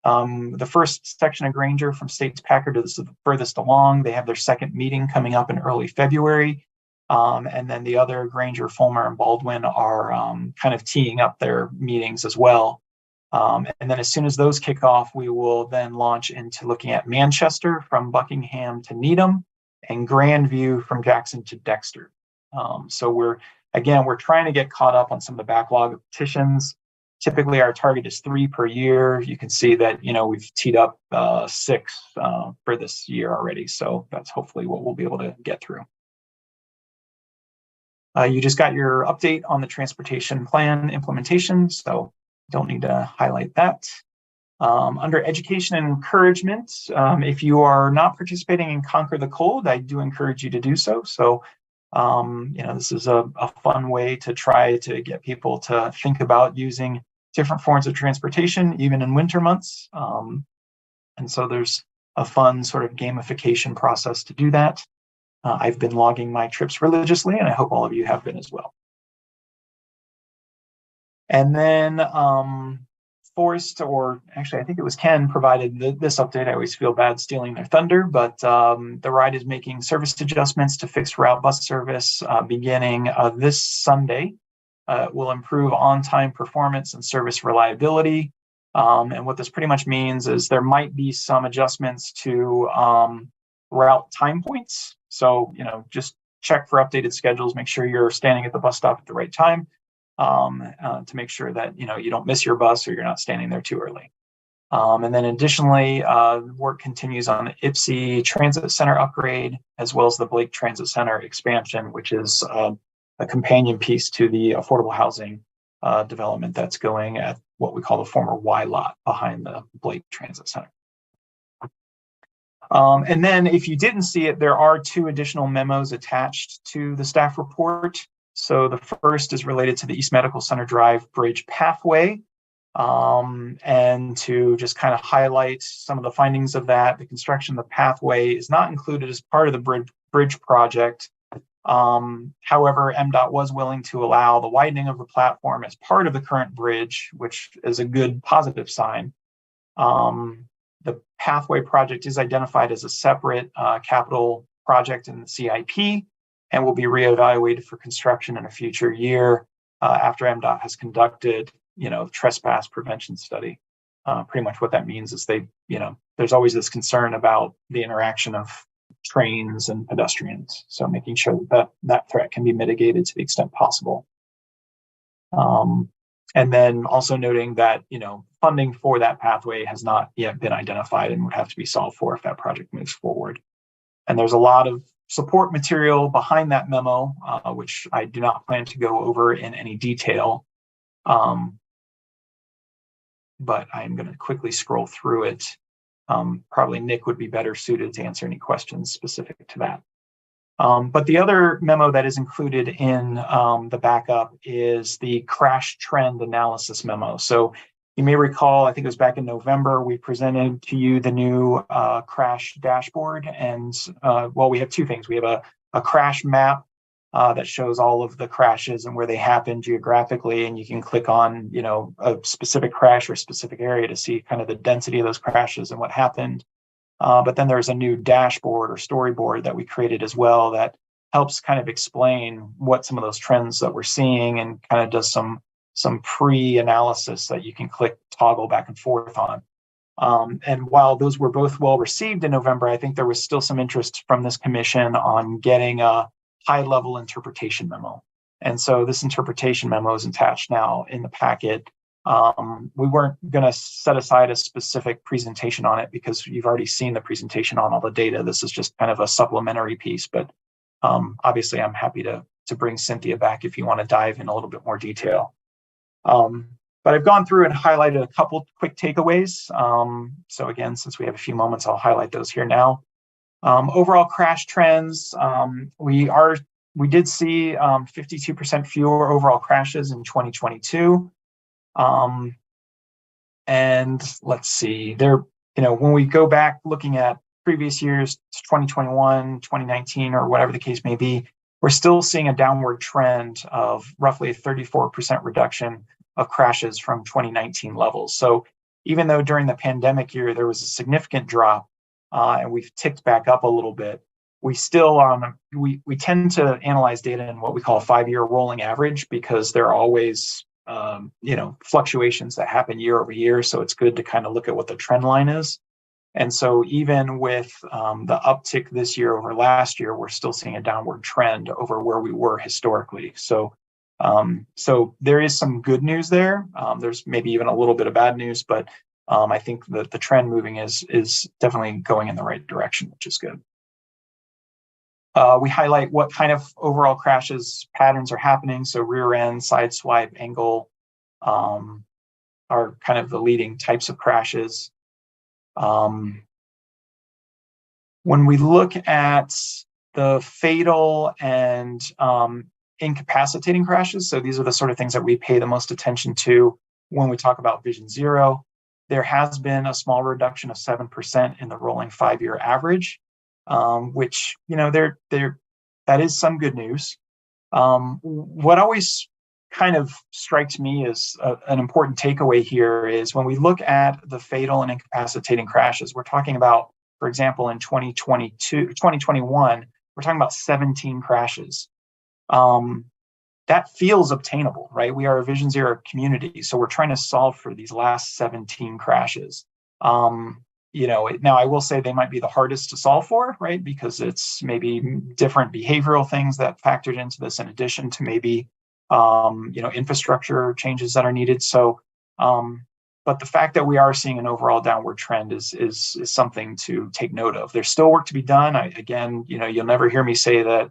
The first section of Granger from State to Packard is the furthest along. They have their second meeting coming up in early February. And then the other, Granger, Fulmer, and Baldwin, are kind of teeing up their meetings as well. And then as soon as those kick off, we will then launch into looking at Manchester from Buckingham to Needham, and Grandview from Jackson to Dexter. So we're trying to get caught up on some of the backlog of petitions. Typically, our target is 3 per year. You can see that, we've teed up 6 for this year already. So that's hopefully what we'll be able to get through. You just got your update on the transportation plan implementation, so don't need to highlight that. Under education and encouragement, if you are not participating in Conquer the Cold, I do encourage you to do so. So, this is a fun way to try to get people to think about using different forms of transportation, even in winter months. And so there's a fun sort of gamification process to do that. I've been logging my trips religiously, and I hope all of you have been as well. And then Forrest, or actually I think it was Ken, provided this update. I always feel bad stealing their thunder, but the ride is making service adjustments to fixed route bus service beginning this Sunday. It will improve on-time performance and service reliability. And what this pretty much means is there might be some adjustments to route time points. So, just check for updated schedules, make sure you're standing at the bus stop at the right time to make sure that, you don't miss your bus or you're not standing there too early. And then additionally, work continues on the Ypsi Transit Center upgrade, as well as the Blake Transit Center expansion, which is a companion piece to the affordable housing development that's going at what we call the former Y lot behind the Blake Transit Center. And then if you didn't see it, there are 2 additional memos attached to the staff report. So the first is related to the East Medical Center Drive Bridge pathway. And to just kind of highlight some of the findings of that, the construction of the pathway is not included as part of the bridge project. However, MDOT was willing to allow the widening of the platform as part of the current bridge, which is a good positive sign. The pathway project is identified as a separate capital project in the CIP and will be reevaluated for construction in a future year after MDOT has conducted, trespass prevention study. Pretty much what that means is there's always this concern about the interaction of trains and pedestrians. So making sure that threat can be mitigated to the extent possible. And then also noting that, funding for that pathway has not yet been identified and would have to be solved for if that project moves forward. And there's a lot of support material behind that memo, which I do not plan to go over in any detail. But I'm going to quickly scroll through it. Probably Nick would be better suited to answer any questions specific to that. But the other memo that is included in the backup is the crash trend analysis memo. So you may recall, I think it was back in November, we presented to you the new crash dashboard. And we have 2 things. We have a crash map that shows all of the crashes and where they happen geographically. And you can click on, a specific crash or a specific area to see kind of the density of those crashes and what happened. But then there's a new dashboard or storyboard that we created as well that helps kind of explain what some of those trends that we're seeing and kind of does some pre-analysis that you can click toggle back and forth on. And while those were both well received in November, I think there was still some interest from this commission on getting a high-level interpretation memo. And so this interpretation memo is attached now in the packet. We weren't going to set aside a specific presentation on it because you've already seen the presentation on all the data. This is just kind of a supplementary piece, but obviously I'm happy to bring Cynthia back if you want to dive in a little bit more detail. But I've gone through and highlighted a couple quick takeaways. So again, since we have a few moments, I'll highlight those here now. Overall crash trends, we did see 52% fewer overall crashes in 2022. And let's see, when we go back looking at previous years, 2021, 2019, or whatever the case may be, we're still seeing a downward trend of roughly a 34% reduction of crashes from 2019 levels. So even though during the pandemic year, there was a significant drop and we've ticked back up a little bit, we still, we tend to analyze data in what we call a 5-year rolling average because there are always fluctuations that happen year over year. So it's good to kind of look at what the trend line is. And so even with the uptick this year over last year, we're still seeing a downward trend over where we were historically. So so there is some good news there. There's maybe even a little bit of bad news, but I think that the trend moving is definitely going in the right direction, which is good. We highlight what kind of overall crashes patterns are happening. So rear end, side swipe, angle are kind of the leading types of crashes. When we look at the fatal and incapacitating crashes, so these are the sort of things that we pay the most attention to when we talk about Vision Zero, there has been a small reduction of 7% in the rolling 5-year average, which, you know, that is some good news. What always kind of strikes me as an important takeaway here is when we look at the fatal and incapacitating crashes, we're talking about, for example, in 2021, we're talking about 17 crashes. That feels obtainable, right? We are a Vision Zero community, so we're trying to solve for these last 17 crashes. You know, now I will say they might be the hardest to solve for, right? Because it's maybe different behavioral things that factored into this in addition to maybe, you know, infrastructure changes that are needed. So, but the fact that we are seeing an overall downward trend is something to take note of. There's still work to be done. Again, you know, you'll never hear me say that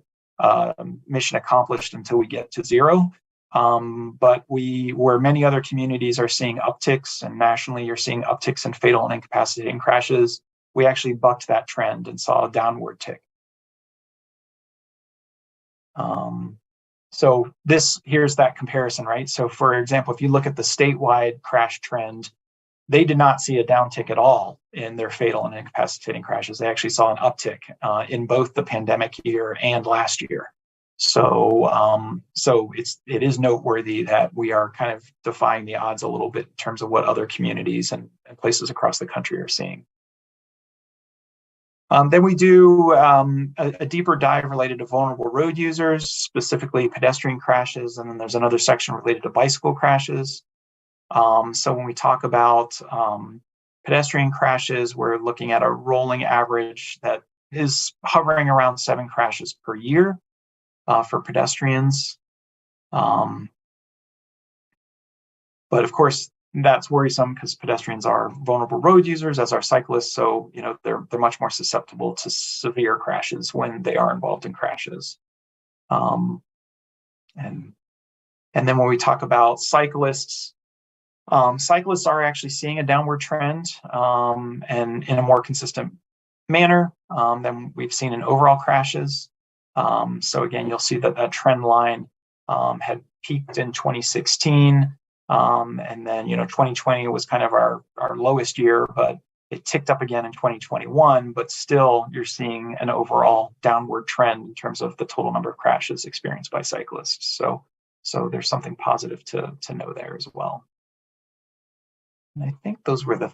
mission accomplished until we get to zero. But where many other communities are seeing upticks, and nationally you're seeing upticks in fatal and incapacitating crashes, we actually bucked that trend and saw a downward tick. So here's that comparison, right? So for example, if you look at the statewide crash trend, they did not see a downtick at all in their fatal and incapacitating crashes. They actually saw an uptick in both the pandemic year and last year. So it is noteworthy that we are kind of defying the odds a little bit in terms of what other communities and places across the country are seeing. Then we do a deeper dive related to vulnerable road users, specifically pedestrian crashes, and then there's another section related to bicycle crashes. So when we talk about pedestrian crashes, we're looking at a rolling average that is hovering around 7 crashes per year for pedestrians. But of course, that's worrisome because pedestrians are vulnerable road users, as are cyclists. So, you know, they're much more susceptible to severe crashes when they are involved in crashes. And then when we talk about cyclists, cyclists are actually seeing a downward trend and in a more consistent manner than we've seen in overall crashes. So again, you'll see that trend line had peaked in 2016. And then, you know, 2020 was kind of our lowest year, but it ticked up again in 2021, but still you're seeing an overall downward trend in terms of the total number of crashes experienced by cyclists. So there's something positive to know there as well. And I think those were the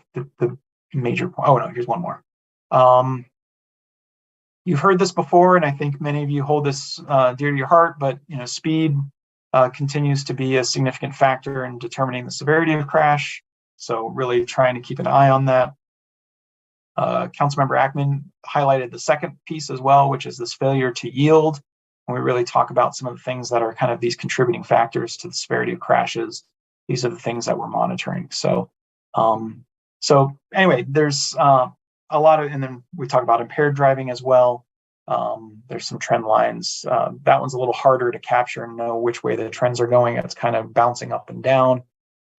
major points. Oh no, here's one more. You've heard this before, and I think many of you hold this dear to your heart, but you know, speed continues to be a significant factor in determining the severity of crash. So really trying to keep an eye on that. Councilmember Ackman highlighted the second piece as well, which is this failure to yield. When we really talk about some of the things that are kind of these contributing factors to the severity of crashes, these are the things that we're monitoring. So anyway, there's a lot of, and then we talk about impaired driving as well. There's some trend lines. That one's a little harder to capture and know which way the trends are going. It's kind of bouncing up and down.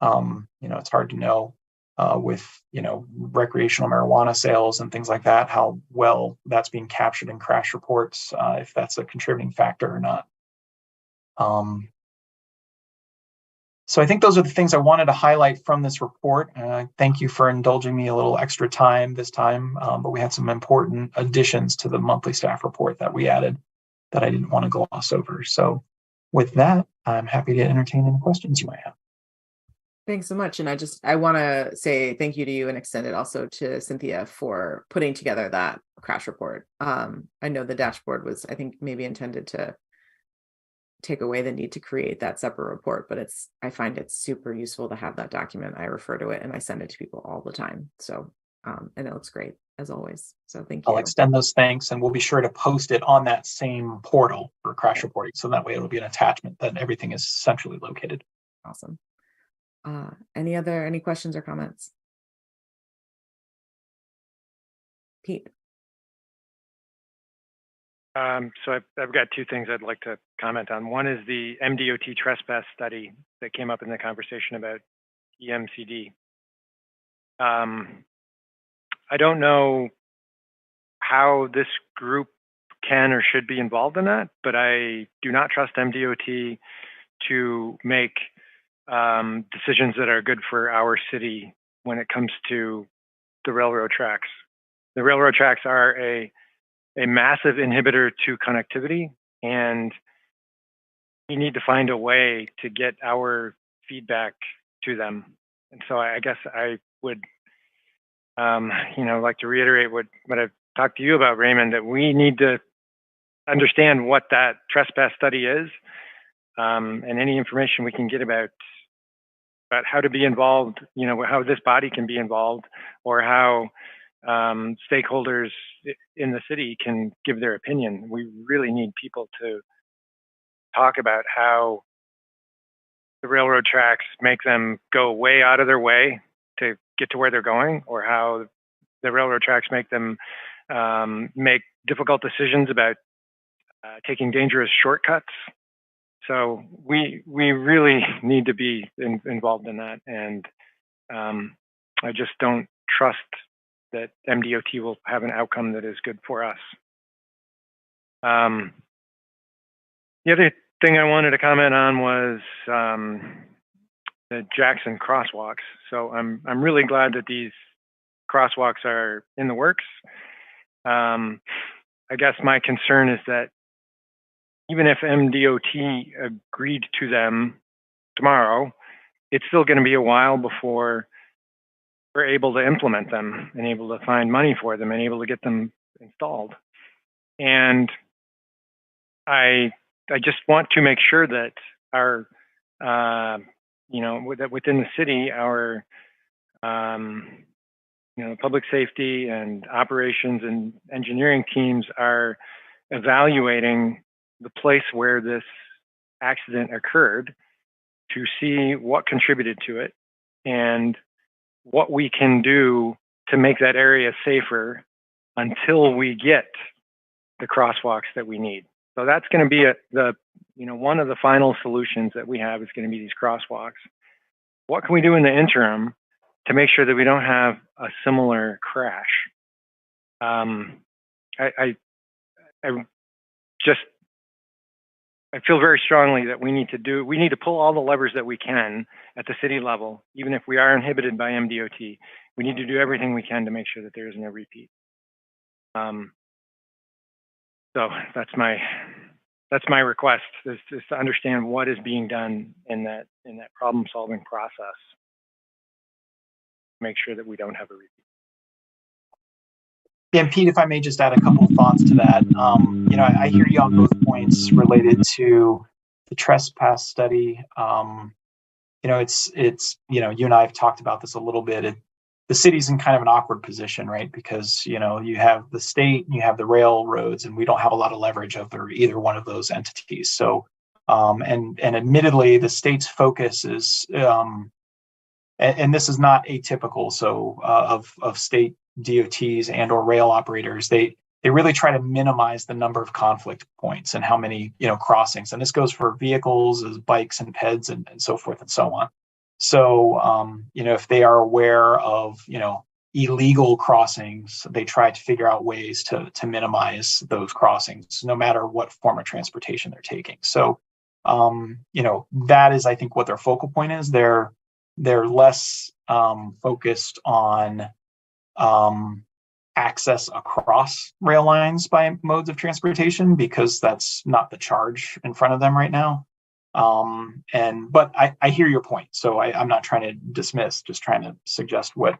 You know, it's hard to know with, you know, recreational marijuana sales and things like that, how well that's being captured in crash reports, if that's a contributing factor or not. So I think those are the things I wanted to highlight from this report. Thank you for indulging me a little extra time this time, but we had some important additions to the monthly staff report that we added that I didn't want to gloss over. So with that, I'm happy to entertain any questions you might have. Thanks so much. And I want to say thank you to you and extend it also to Cynthia for putting together that crash report. I know the dashboard was, I think, maybe intended to take away the need to create that separate report, but I find it super useful to have that document. I refer to it and I send it to people all the time. So And it looks great as always. So thank I'll you. extend those thanks, and we'll be sure to post it on that same portal for crash reporting. So that way it'll be an attachment that everything is centrally located. Awesome. Any questions or comments? Pete. So I've got two things I'd like to comment on. One is the MDOT trespass study that came up in the conversation about EMCD. I don't know how this group can or should be involved in that, but I do not trust MDOT to make decisions that are good for our city when it comes to the railroad tracks. The railroad tracks are a massive inhibitor to connectivity, and we need to find a way to get our feedback to them. And so I guess I would, like to reiterate what I've talked to you about, Raymond, that we need to understand what that trespass study is, and any information we can get about how to be involved, how this body can be involved, or how stakeholders in the city can give their opinion. We really need people to talk about how the railroad tracks make them go way out of their way to get to where they're going, or how the railroad tracks make them make difficult decisions about taking dangerous shortcuts. So we really need to be involved in that, and I just don't trust that MDOT will have an outcome that is good for us. The other thing I wanted to comment on was the Jackson crosswalks. So I'm really glad that these crosswalks are in the works. I guess my concern is that even if MDOT agreed to them tomorrow, it's still going to be a while before we're able to implement them and able to find money for them and able to get them installed. And I just want to make sure that our, that within the city, our, public safety and operations and engineering teams are evaluating the place where this accident occurred to see what contributed to it and what we can do to make that area safer until we get the crosswalks that we need. So that's going to be one of the final solutions that we have is going to be these crosswalks. What can we do in the interim to make sure that we don't have a similar crash? I feel very strongly that we need to pull all the levers that we can at the city level, even if we are inhibited by MDOT. We need to do everything we can to make sure that there isn't a repeat. So that's my request, is to understand what is being done in that problem-solving process. Make sure that we don't have a repeat. Yeah, and Pete, if I may just add a couple of thoughts to that. I hear you on both points related to the trespass study. It's you and I have talked about this a little bit. The city's in kind of an awkward position, right? Because you have the state and you have the railroads, and we don't have a lot of leverage over either one of those entities. So, and admittedly, the state's focus is, and this is not atypical. So of state DOTs and or rail operators, they really try to minimize the number of conflict points and how many crossings. And this goes for vehicles, as bikes and peds and so forth and so on. So if they are aware of illegal crossings, they try to figure out ways to minimize those crossings, no matter what form of transportation they're taking. So that is, I think, what their focal point is. They're less focused on access across rail lines by modes of transportation, because that's not the charge in front of them right now. But I hear your point. So I'm not trying to dismiss, just trying to suggest what,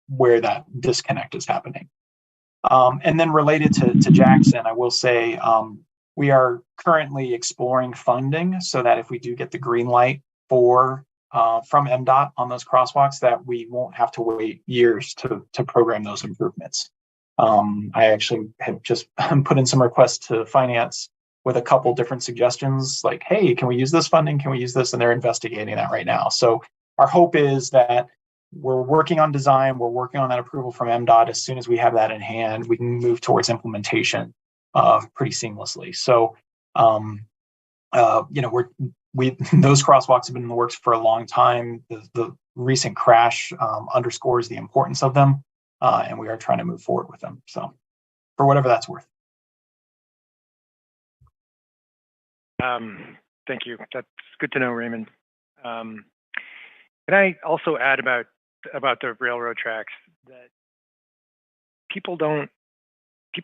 where that disconnect is happening. And then related to Jackson, I will say, we are currently exploring funding so that if we do get the green light for from MDOT on those crosswalks that we won't have to wait years to program those improvements. I actually have just put in some requests to finance with a couple different suggestions, like, hey, can we use this funding? Can we use this? And they're investigating that right now. So our hope is that we're working on design, we're working on that approval from MDOT. As soon as we have that in hand, we can move towards implementation pretty seamlessly. So, you know, those crosswalks have been in the works for a long time. The recent crash underscores the importance of them, and we are trying to move forward with them. So, for whatever that's worth. Thank you. That's good to know, Raymond. Can I also add about the railroad tracks that people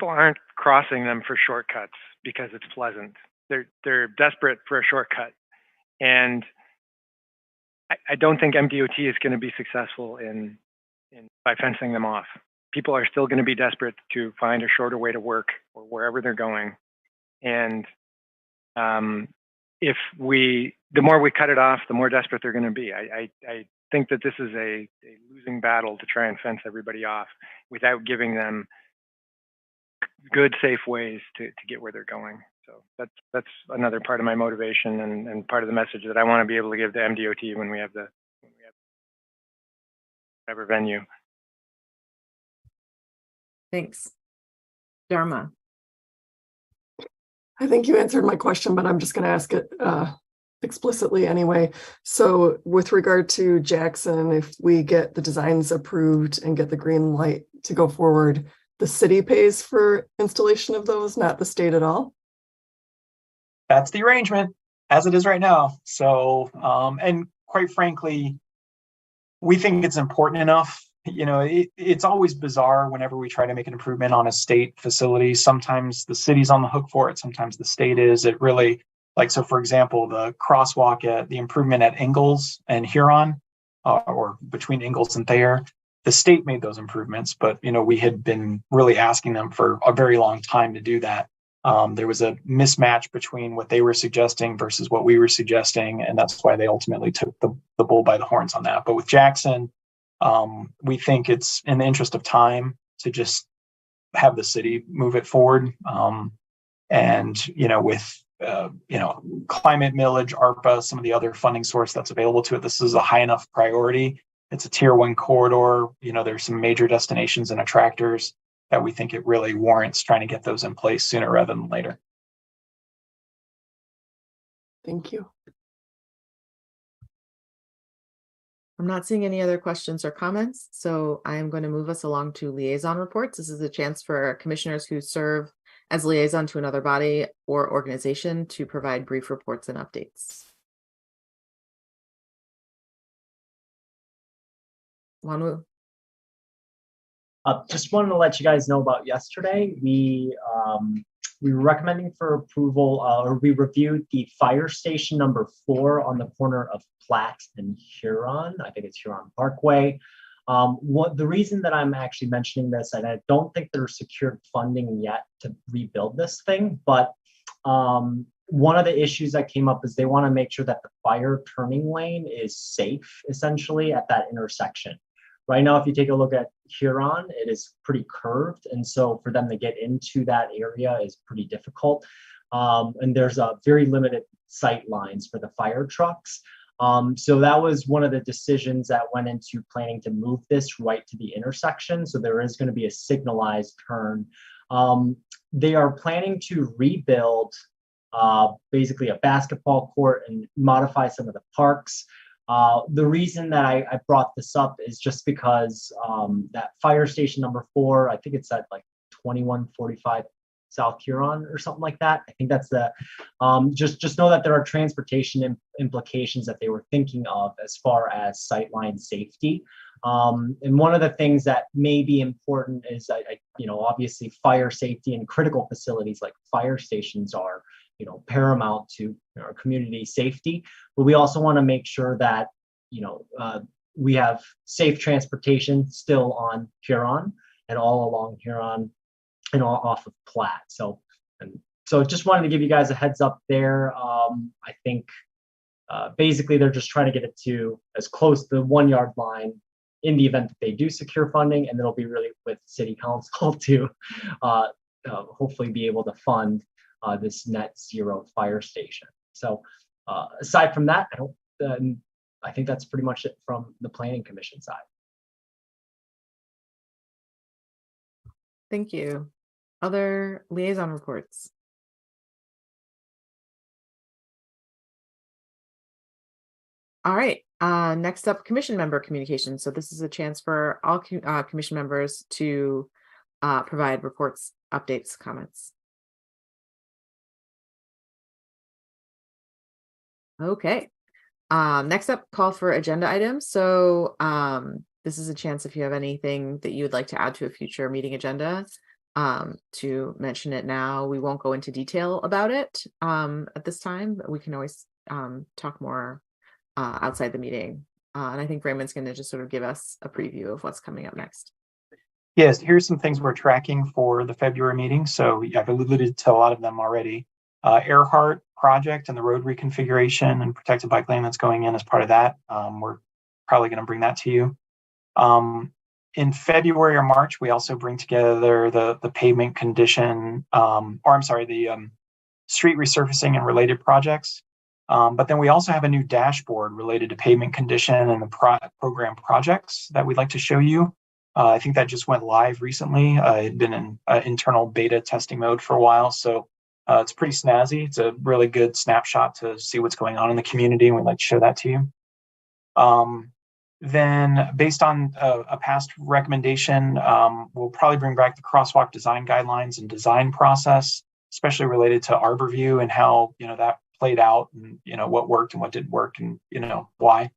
aren't crossing them for shortcuts because it's pleasant. They're desperate for a shortcut, and I don't think MDOT is going to be successful in by fencing them off. People are still going to be desperate to find a shorter way to work or wherever they're going, and the more we cut it off, the more desperate they're going to be. I think that this is a losing battle to try and fence everybody off without giving them good, safe ways to get where they're going. So that's another part of my motivation and part of the message that I want to be able to give to MDOT when we have whatever venue. Thanks. Dharma. I think you answered my question, but I'm just going to ask it explicitly anyway. So with regard to Jackson, if we get the designs approved and get the green light to go forward, the city pays for installation of those, not the state at all? That's the arrangement as it is right now. So, and quite frankly, we think it's important enough. You know, it's always bizarre whenever we try to make an improvement on a state facility. Sometimes the city's on the hook for it. Sometimes the state is. It really, like, so for example, the crosswalk at the improvement at Ingalls and Huron, or between Ingalls and Thayer, the state made those improvements, but, you know, we had been really asking them for a very long time to do that. There was a mismatch between what they were suggesting versus what we were suggesting, and that's why they ultimately took the bull by the horns on that. But with Jackson, we think it's in the interest of time to just have the city move it forward. And, you know, with, you know, climate millage, ARPA, some of the other funding source that's available to it, this is a high enough priority. It's a tier 1 corridor. You know, there's some major destinations and attractors that we think it really warrants trying to get those in place sooner rather than later. Thank you. I'm not seeing any other questions or comments, so I am going to move us along to liaison reports. This is a chance for commissioners who serve as liaison to another body or organization to provide brief reports and updates. Wanwu. Just wanted to let you guys know about yesterday. We were recommending for approval, or we reviewed the fire station number 4 on the corner of Platt and Huron. I think it's Huron Parkway. The reason that I'm actually mentioning this, and I don't think there's secured funding yet to rebuild this thing, but one of the issues that came up is they want to make sure that the fire turning lane is safe, essentially, at that intersection. Right now, if you take a look at Huron, it is pretty curved. And so for them to get into that area is pretty difficult. And there's a very limited sight lines for the fire trucks. So that was one of the decisions that went into planning to move this right to the intersection. So there is going to be a signalized turn. They are planning to rebuild basically a basketball court and modify some of the parks. The reason that I brought this up is just because that fire station number 4, I think it's at like 2145 South Huron or something like that. I think that's the, just know that there are transportation implications that they were thinking of as far as sightline safety. And one of the things that may be important is, you know, obviously fire safety and critical facilities like fire stations are, you know, paramount to our community safety, but we also want to make sure that, you know, we have safe transportation still on Huron and all along Huron and all off of Platt. So just wanted to give you guys a heads up there. I think Basically, they're just trying to get it to as close to the 1 yard line in the event that they do secure funding, and it'll be really with city council to hopefully be able to fund this net zero fire station. So aside from that, I think that's pretty much it from the planning commission side. Thank you. Other liaison reports? All right, next up, commission member communication. So this is a chance for all commission members to provide reports, updates, comments. Okay, next up, call for agenda items. So this is a chance if you have anything that you would like to add to a future meeting agenda to mention it now. We won't go into detail about it at this time, but we can always talk more outside the meeting. And I think Raymond's going to just sort of give us a preview of what's coming up next. Yes, here's some things we're tracking for the February meeting. So I've alluded to a lot of them already. Earhart project and the road reconfiguration and protected bike lane that's going in as part of that. We're probably going to bring that to you. In February or March, we also bring together the pavement condition, the street resurfacing and related projects. But then we also have a new dashboard related to pavement condition and the program projects that we'd like to show you. I think that just went live recently. It had been in internal beta testing mode for a while. So it's pretty snazzy. It's a really good snapshot to see what's going on in the community, and we'd like to show that to you. Then based on a past recommendation, we'll probably bring back the crosswalk design guidelines and design process, especially related to Arbor View and how, that played out and, what worked and what didn't work and, why.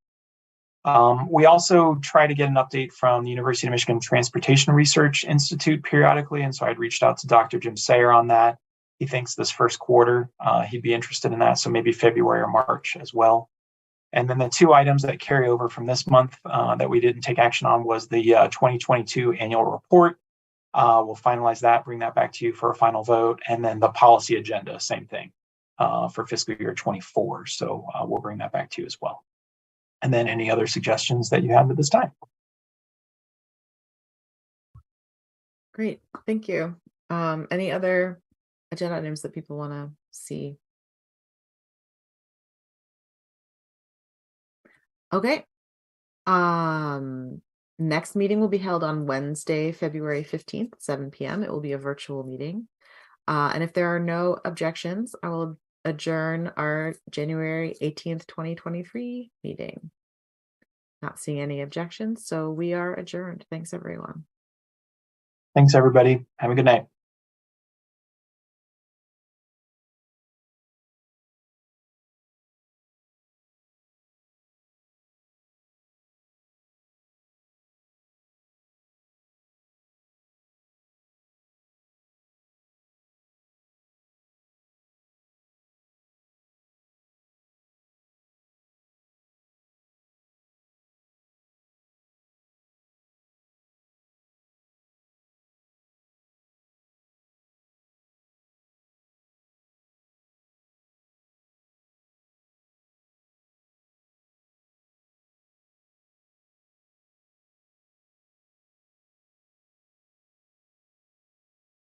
We also try to get an update from the University of Michigan Transportation Research Institute periodically. And so I'd reached out to Dr. Jim Sayer on that. He thinks this first quarter, he'd be interested in that. So maybe February or March as well. And then the two items that carry over from this month that we didn't take action on was the 2022 annual report. We'll finalize that, bring that back to you for a final vote. And then the policy agenda, same thing for fiscal year 24. So we'll bring that back to you as well. And then any other suggestions that you have at this time. Great, thank you. Any other agenda items that people want to see? Okay. Next meeting will be held on Wednesday, February 15th, 7 p.m. It will be a virtual meeting. And if there are no objections, I will adjourn our January 18th, 2023 meeting. Not seeing any objections, so we are adjourned. Thanks, everyone. Thanks, everybody. Have a good night.